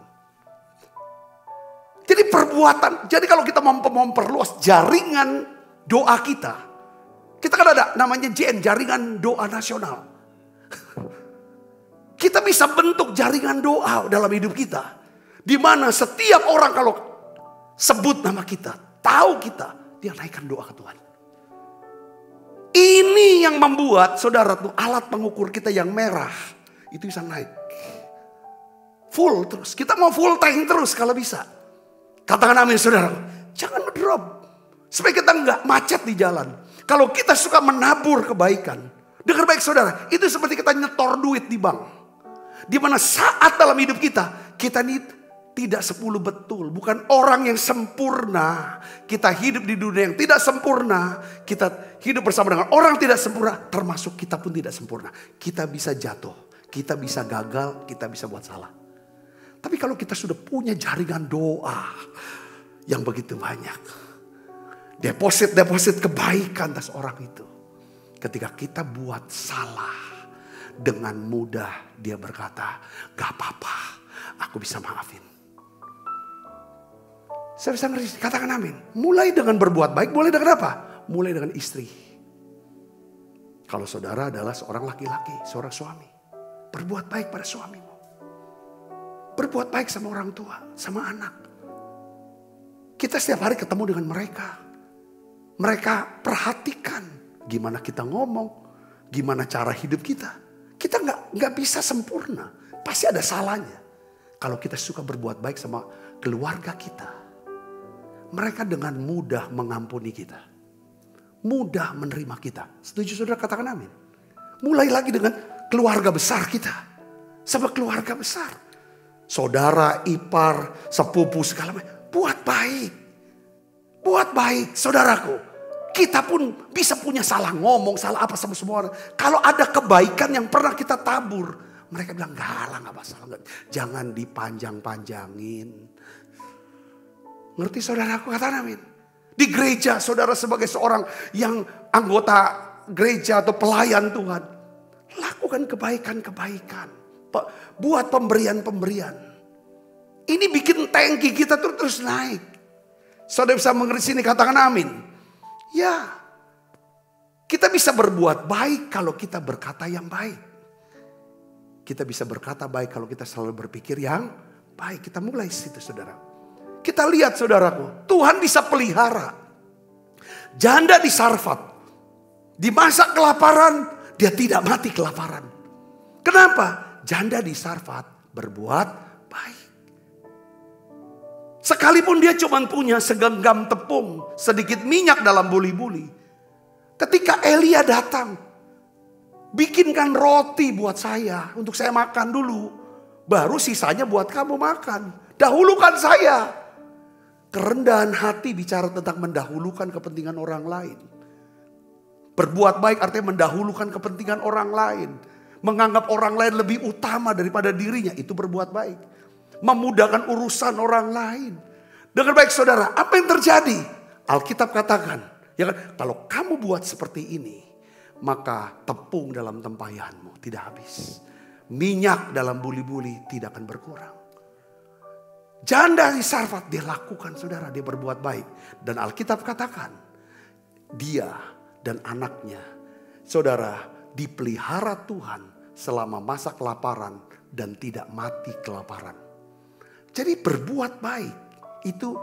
Jadi perbuatan, jadi kalau kita memperluas jaringan doa kita kan ada namanya JN, jaringan doa nasional. Kita bisa bentuk jaringan doa dalam hidup kita. Di mana setiap orang kalau sebut nama kita, tahu kita, dia naikkan doa ke Tuhan. Ini yang membuat saudara tuh alat pengukur kita yang merah itu bisa naik. Full terus. Kita mau full tank terus kalau bisa. Katakan amin saudara. Jangan ngedrop. Supaya kita nggak macet di jalan. Kalau kita suka menabur kebaikan. Dengar baik saudara. Itu seperti kita nyetor duit di bank. Di mana saat dalam hidup kita ini tidak 10 betul. Bukan orang yang sempurna. Kita hidup di dunia yang tidak sempurna. Kita hidup bersama dengan orang tidak sempurna. Termasuk kita pun tidak sempurna. Kita bisa jatuh. Kita bisa gagal. Kita bisa buat salah. Tapi kalau kita sudah punya jaringan doa yang begitu banyak. Deposit kebaikan atas orang itu. Ketika kita buat salah. Dengan mudah dia berkata, gak apa-apa. Aku bisa maafin. Saya bisa ngerti, katakan amin. Mulai dengan berbuat baik, mulai dengan apa? Mulai dengan istri. Kalau saudara adalah seorang laki-laki, seorang suami. Berbuat baik pada suamimu. Berbuat baik sama orang tua, sama anak. Kita setiap hari ketemu dengan mereka. Mereka perhatikan gimana kita ngomong, gimana cara hidup kita. Kita nggak bisa sempurna, pasti ada salahnya. Kalau kita suka berbuat baik sama keluarga kita, mereka dengan mudah mengampuni kita, mudah menerima kita. Setuju saudara, katakan amin. Mulai lagi dengan keluarga besar kita, sama keluarga besar. Saudara, ipar, sepupu segala macam. Buat baik saudaraku. Kita pun bisa punya salah ngomong, salah apa sama semua orang. Kalau ada kebaikan yang pernah kita tabur. Mereka bilang gak masalah. Jangan dipanjang-panjangin. Ngerti saudaraku, katakan amin. Di gereja saudara sebagai seorang yang anggota gereja atau pelayan Tuhan. Lakukan kebaikan-kebaikan. Buat pemberian-pemberian. Ini bikin tangki kita terus naik. Saudara bisa mengerti sini, katakan amin. Ya, kita bisa berbuat baik kalau kita berkata yang baik. Kita bisa berkata baik kalau kita selalu berpikir yang baik. Kita mulai situ saudara. Kita lihat saudaraku, Tuhan bisa pelihara janda di Sarfat. Di masa kelaparan, dia tidak mati kelaparan. Kenapa? Janda di Sarfat berbuat baik. Sekalipun dia cuma punya segenggam tepung, sedikit minyak dalam buli-buli. Ketika Elia datang, bikinkan roti buat saya, untuk saya makan dulu. Baru sisanya buat kamu makan. Dahulukan saya. Kerendahan hati bicara tentang mendahulukan kepentingan orang lain. Berbuat baik artinya mendahulukan kepentingan orang lain. Menganggap orang lain lebih utama daripada dirinya, itu berbuat baik. Memudahkan urusan orang lain. Dengan baik saudara, apa yang terjadi? Alkitab katakan, ya kan, kalau kamu buat seperti ini, maka tepung dalam tempayanmu tidak habis. Minyak dalam buli-buli tidak akan berkurang. Janda di Sarfat dia lakukan saudara, dia berbuat baik. Dan Alkitab katakan, dia dan anaknya, saudara, dipelihara Tuhan selama masa kelaparan dan tidak mati kelaparan. Jadi berbuat baik itu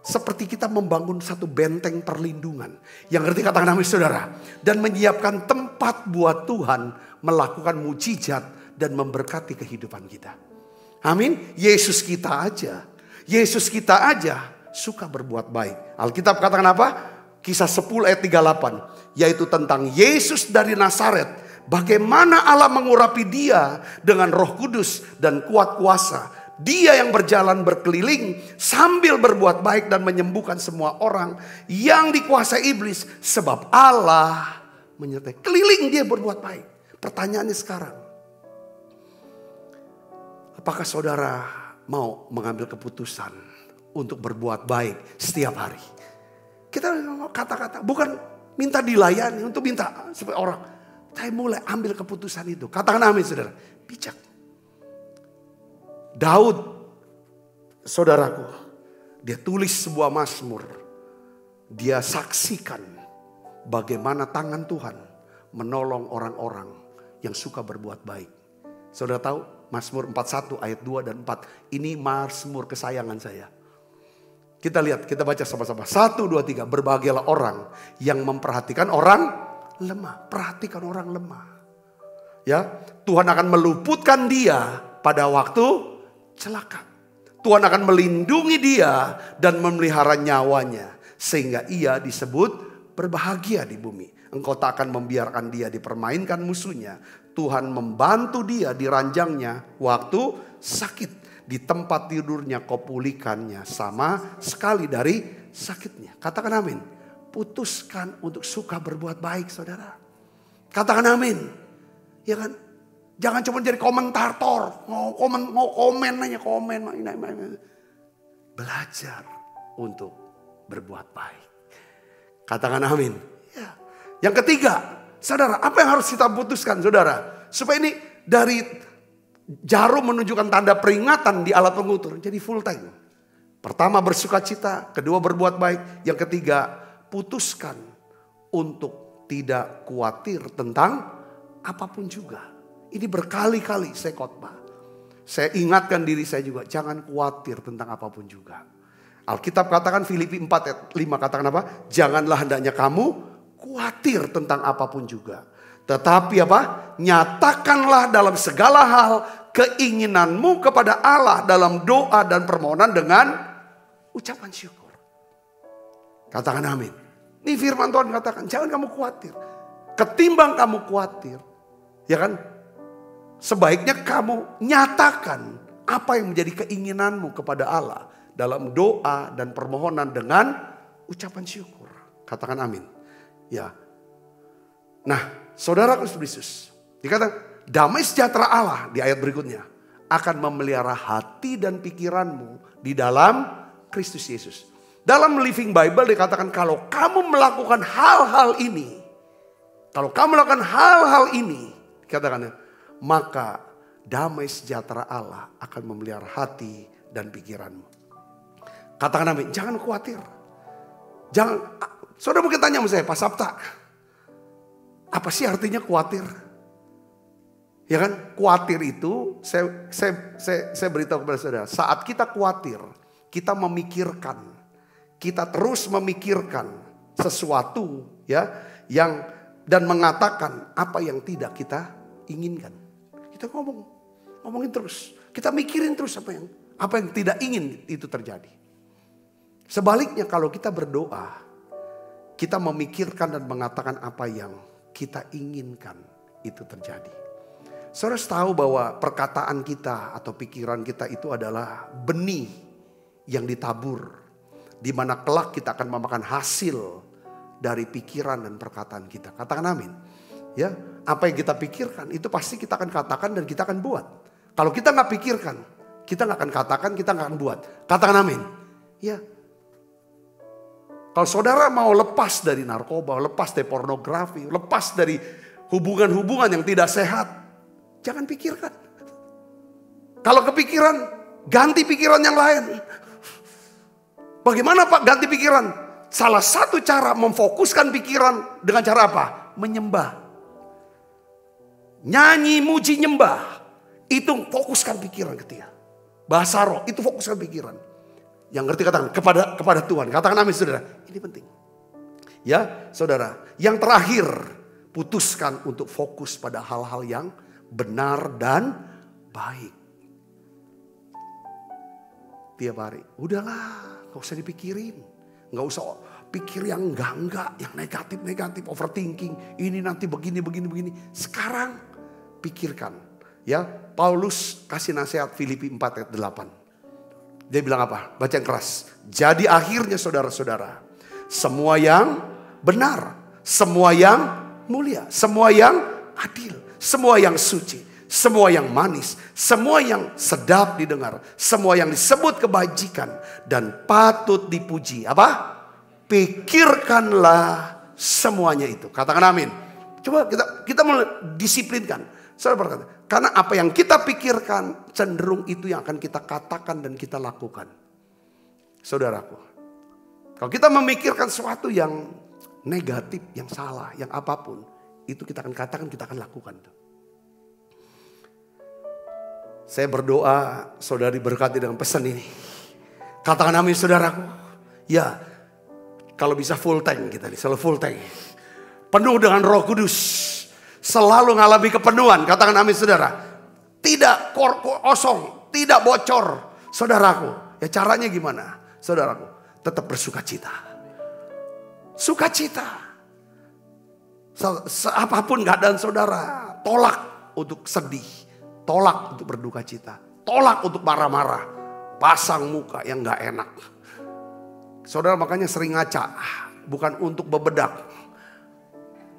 seperti kita membangun satu benteng perlindungan. Yang ngerti katakan amin saudara. Dan menyiapkan tempat buat Tuhan melakukan mujizat dan memberkati kehidupan kita. Amin. Yesus kita aja suka berbuat baik. Alkitab katakan apa? Kisah 10 ayat 38. Yaitu tentang Yesus dari Nazaret. Bagaimana Allah mengurapi dia dengan Roh Kudus dan kuat kuasa. Dia yang berjalan berkeliling sambil berbuat baik dan menyembuhkan semua orang yang dikuasai iblis. Sebab Allah menyertai. Keliling dia berbuat baik. Pertanyaannya sekarang, apakah saudara mau mengambil keputusan untuk berbuat baik setiap hari? Kita kata-kata, bukan minta dilayani, untuk minta supaya orang. Saya mulai ambil keputusan itu. Katakan amin saudara. Bijak. Daud, saudaraku, dia tulis sebuah mazmur. Dia saksikan bagaimana tangan Tuhan menolong orang-orang yang suka berbuat baik. Saudara tahu Mazmur 41 ayat 2 dan 4. Ini mazmur kesayangan saya. Kita lihat, kita baca sama-sama. 1, 2, 3. Berbahagialah orang yang memperhatikan orang lemah. Perhatikan orang lemah. Ya, Tuhan akan meluputkan dia pada waktu celaka. Tuhan akan melindungi dia dan memelihara nyawanya. Sehingga ia disebut berbahagia di bumi. Engkau tak akan membiarkan dia dipermainkan musuhnya. Tuhan membantu dia di ranjangnya waktu sakit. Di tempat tidurnya kau pulihkannya sama sekali dari sakitnya. Katakan amin. Putuskan untuk suka berbuat baik saudara. Katakan amin. Ya kan? Jangan cuma jadi komentator, komen aja, komen. Belajar untuk berbuat baik. Katakan amin. Ya. Yang ketiga, saudara, apa yang harus kita putuskan, saudara? Supaya ini dari jarum menunjukkan tanda peringatan di alat pengukur, jadi full time. Pertama bersukacita, kedua berbuat baik, yang ketiga putuskan untuk tidak khawatir tentang apapun juga. Ini berkali-kali saya khotbah. Saya ingatkan diri saya juga, jangan khawatir tentang apapun juga. Alkitab katakan Filipi 4 ayat 5 katakan apa? Janganlah hendaknya kamu khawatir tentang apapun juga. Tetapi apa? Nyatakanlah dalam segala hal keinginanmu kepada Allah dalam doa dan permohonan dengan ucapan syukur. Katakan amin. Ini firman Tuhan katakan, jangan kamu khawatir. Ketimbang kamu khawatir, ya kan? Sebaiknya kamu nyatakan apa yang menjadi keinginanmu kepada Allah dalam doa dan permohonan dengan ucapan syukur. Katakan amin. Ya. Nah, saudara Kristus, dikatakan damai sejahtera Allah di ayat berikutnya akan memelihara hati dan pikiranmu di dalam Kristus Yesus. Dalam Living Bible dikatakan kalau kamu melakukan hal-hal ini, katakan maka damai sejahtera Allah akan memelihara hati dan pikiranmu. Katakan amin. Jangan khawatir. Jangan. Saudara mungkin tanya sama saya, Pak Sabta, apa sih artinya khawatir? Ya kan? Khawatir itu, saya beritahu kepada saudara, saat kita khawatir, kita memikirkan, kita terus memikirkan sesuatu, ya, yang dan mengatakan apa yang tidak kita inginkan. Kita ngomongin terus. Kita mikirin terus apa yang tidak ingin itu terjadi. Sebaliknya kalau kita berdoa, kita memikirkan dan mengatakan apa yang kita inginkan itu terjadi. Saudara tahu bahwa perkataan kita atau pikiran kita itu adalah benih yang ditabur, di mana kelak kita akan memakan hasil dari pikiran dan perkataan kita. Katakan amin. Ya, apa yang kita pikirkan itu pasti kita akan katakan dan kita akan buat. Kalau kita nggak pikirkan, kita nggak akan katakan, kita nggak akan buat. Katakan amin. Ya. Kalau saudara mau lepas dari narkoba, lepas dari pornografi, lepas dari hubungan-hubungan yang tidak sehat, jangan pikirkan. Kalau kepikiran, ganti pikiran yang lain. Bagaimana Pak ganti pikiran? Salah satu cara memfokuskan pikiran dengan cara apa? Menyembah. Nyanyi, muji, nyembah. Itu fokuskan pikiran ketika. Bahasa roh, itu fokuskan pikiran. Yang ngerti katakan kepada Tuhan. Katakan amin saudara. Ini penting. Ya saudara. Yang terakhir, putuskan untuk fokus pada hal-hal yang benar dan baik. Tiap hari. Udahlah, gak usah dipikirin. Gak usah pikir yang enggak, yang negatif, overthinking. Ini nanti begini. Sekarang pikirkan. Ya, Paulus kasih nasihat Filipi 4 ayat 8. Dia bilang apa? Baca yang keras. Jadi akhirnya saudara-saudara, semua yang benar, semua yang mulia, semua yang adil, semua yang suci, semua yang manis, semua yang sedap didengar, semua yang disebut kebajikan dan patut dipuji. Apa? Pikirkanlah semuanya itu. Katakan amin. Coba kita mulai disiplinkan. Saudara berkata, karena apa yang kita pikirkan cenderung itu yang akan kita katakan dan kita lakukan. Saudaraku, kalau kita memikirkan sesuatu yang negatif, yang salah, yang apapun, itu kita akan katakan, kita akan lakukan. Saya berdoa saudara diberkati dengan pesan ini. Katakan amin saudaraku. Ya, kalau bisa full tank kita nih, selalu full tank. Penuh dengan Roh Kudus. Selalu ngalami kepenuhan. Katakan amin saudara. Tidak kosong, tidak bocor. Saudaraku, ya caranya gimana? Saudaraku, tetap bersuka cita. Sukacita. Apapun keadaan saudara, tolak untuk sedih. Tolak untuk berduka cita. Tolak untuk marah-marah. Pasang muka yang gak enak. Saudara makanya sering ngaca. Bukan untuk bebedak.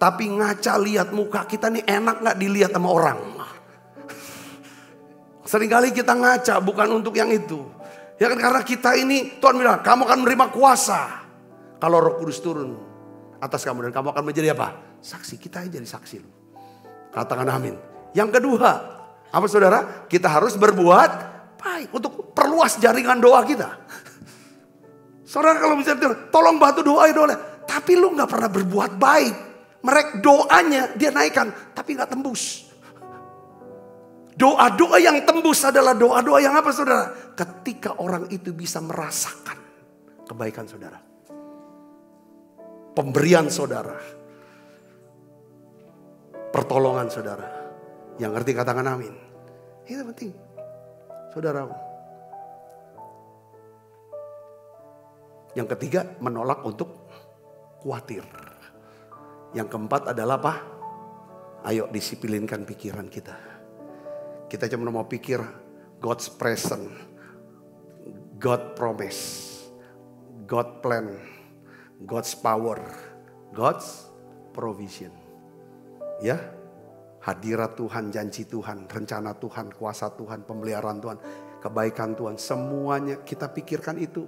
Tapi ngaca lihat muka kita nih enak gak dilihat sama orang. Seringkali kita ngaca bukan untuk yang itu. Ya kan karena kita ini Tuhan bilang kamu akan menerima kuasa. Kalau Roh Kudus turun atas kamu dan kamu akan menjadi apa? Saksi. Kita yang jadi saksi. Katakan amin. Yang kedua, apa saudara? Kita harus berbuat baik untuk perluas jaringan doa kita. Saudara kalau bisa tolong bantu doa. Tapi lu gak pernah berbuat baik. Mereka doanya dia naikkan tapi gak tembus. Doa-doa yang tembus adalah doa-doa yang apa saudara? Ketika orang itu bisa merasakan kebaikan saudara. Pemberian saudara. Pertolongan saudara. Yang ngerti katakan amin. Itu penting. Saudara. Yang ketiga menolak untuk khawatir. Yang keempat adalah apa? Ayo disiplinkan pikiran kita. Kita cuma mau pikir God's present, God promise, God plan, God's power, God's provision. Ya, hadirat Tuhan, janji Tuhan, rencana Tuhan, kuasa Tuhan, pemeliharaan Tuhan, kebaikan Tuhan. Semuanya kita pikirkan itu.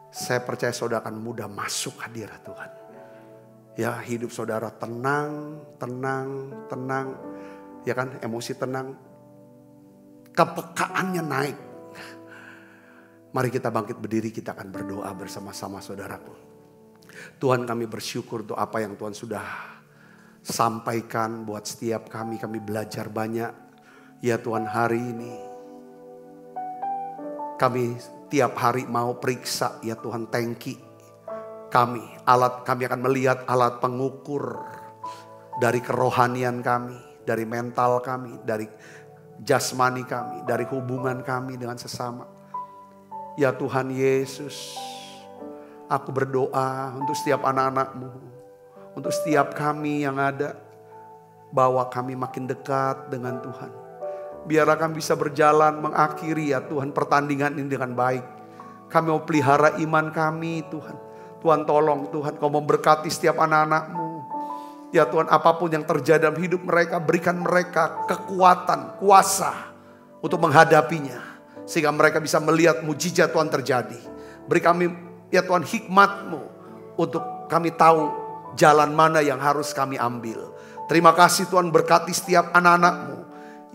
Saya percaya saudara akan mudah masuk hadirat Tuhan. Ya hidup saudara tenang. Ya kan emosi tenang. Kepekaannya naik. Mari kita bangkit berdiri, kita akan berdoa bersama-sama saudaraku. Tuhan kami bersyukur untuk apa yang Tuhan sudah sampaikan buat setiap kami. Kami belajar banyak. Ya Tuhan hari ini. Kami tiap hari mau periksa ya Tuhan tangki. Kami akan melihat alat pengukur dari kerohanian kami, dari mental kami, dari jasmani kami, dari hubungan kami dengan sesama. Ya Tuhan Yesus, aku berdoa untuk setiap anak-anak-Mu, untuk setiap kami yang ada, bawa kami makin dekat dengan Tuhan. Biarlah kami bisa berjalan mengakhiri ya Tuhan pertandingan ini dengan baik. Kami mau pelihara iman kami Tuhan. Tuhan tolong Tuhan, Kau memberkati setiap anak-anak-Mu. Ya Tuhan, apapun yang terjadi dalam hidup mereka, berikan mereka kekuatan, kuasa untuk menghadapinya. Sehingga mereka bisa melihat mujizat Tuhan terjadi. Beri kami ya Tuhan hikmat-Mu untuk kami tahu jalan mana yang harus kami ambil. Terima kasih Tuhan, berkati setiap anak-anak-Mu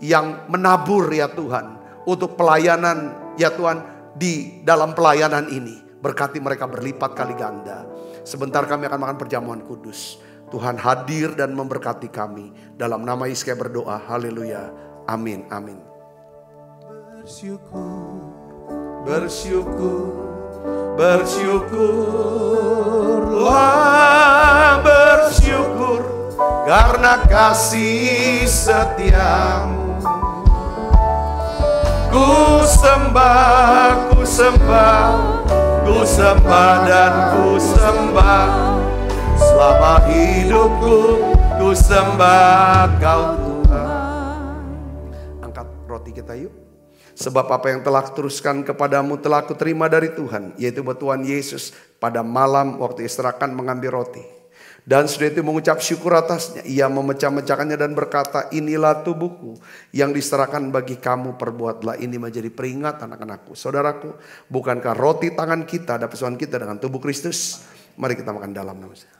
yang menabur ya Tuhan untuk pelayanan ya Tuhan di dalam pelayanan ini. Berkati mereka berlipat kali ganda. Sebentar kami akan makan perjamuan kudus. Tuhan hadir dan memberkati kami. Dalam nama Yesus kami berdoa. Haleluya. Amin. Amin. Bersyukur, bersyukur, bersyukurlah, bersyukur karena kasih setiamu. Ku sembah, ku sembah, ku sembah dan ku sembah. Selama hidupku ku sembah Kau Tuhan. Angkat roti kita yuk. Sebab apa yang telah teruskan kepadamu telah aku terima dari Tuhan, yaitu bahwa Tuhan Yesus pada malam waktu istirahat mengambil roti. Dan sudah itu mengucap syukur atasnya, ia memecah-mecahkannya dan berkata, inilah tubuhku yang diserahkan bagi kamu, perbuatlah ini menjadi peringatan akan aku. Saudaraku, bukankah roti tangan kita ada persoalan kita dengan tubuh Kristus? Mari kita makan dalam nama saya.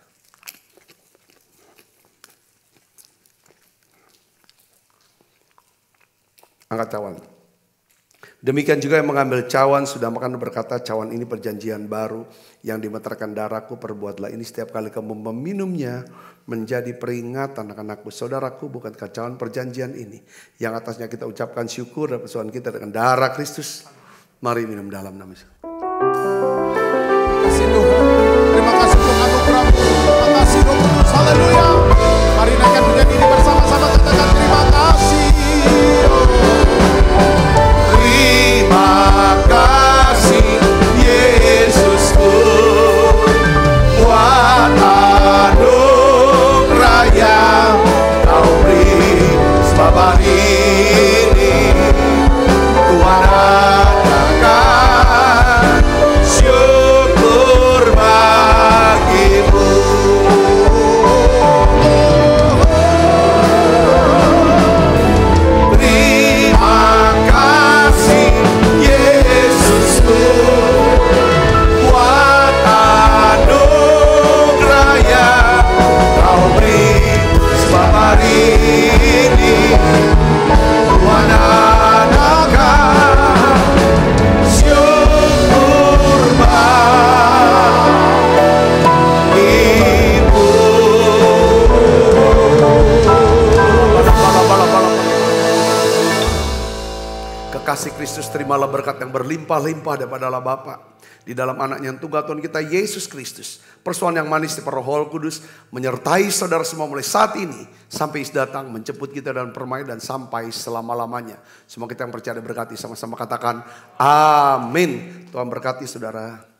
Angkat cawan. Demikian juga yang mengambil cawan sudah makan berkata, cawan ini perjanjian baru yang dimeterkan darahku, perbuatlah ini setiap kali kamu meminumnya menjadi peringatan akan aku. Saudaraku, bukankah cawan perjanjian ini yang atasnya kita ucapkan syukur dan persoalan kita dengan darah Kristus? Mari minum dalam nama Yesus. Terima kasih Tuhan. Terima kasih untuk anugerah-Mu. Terima kasih Roh Kudus. Haleluya. Mari naikkan pujian ini bersama-sama, katakan terima kasih. Terima kasih Yesusku, buat anugerah yang Kau beri. Sebab hari ini Tuhan adakan syukur bagimu. Kasih Kristus, terimalah berkat yang berlimpah-limpah daripada Allah Bapa di dalam anaknya yang tunggal Tuhan kita Yesus Kristus. Persoalan yang manis di Roh Kudus menyertai saudara semua mulai saat ini sampai Yesus datang menjemput kita dalam permainan dan sampai selama-lamanya. Semua kita yang percaya berkati sama-sama katakan amin. Tuhan berkati saudara.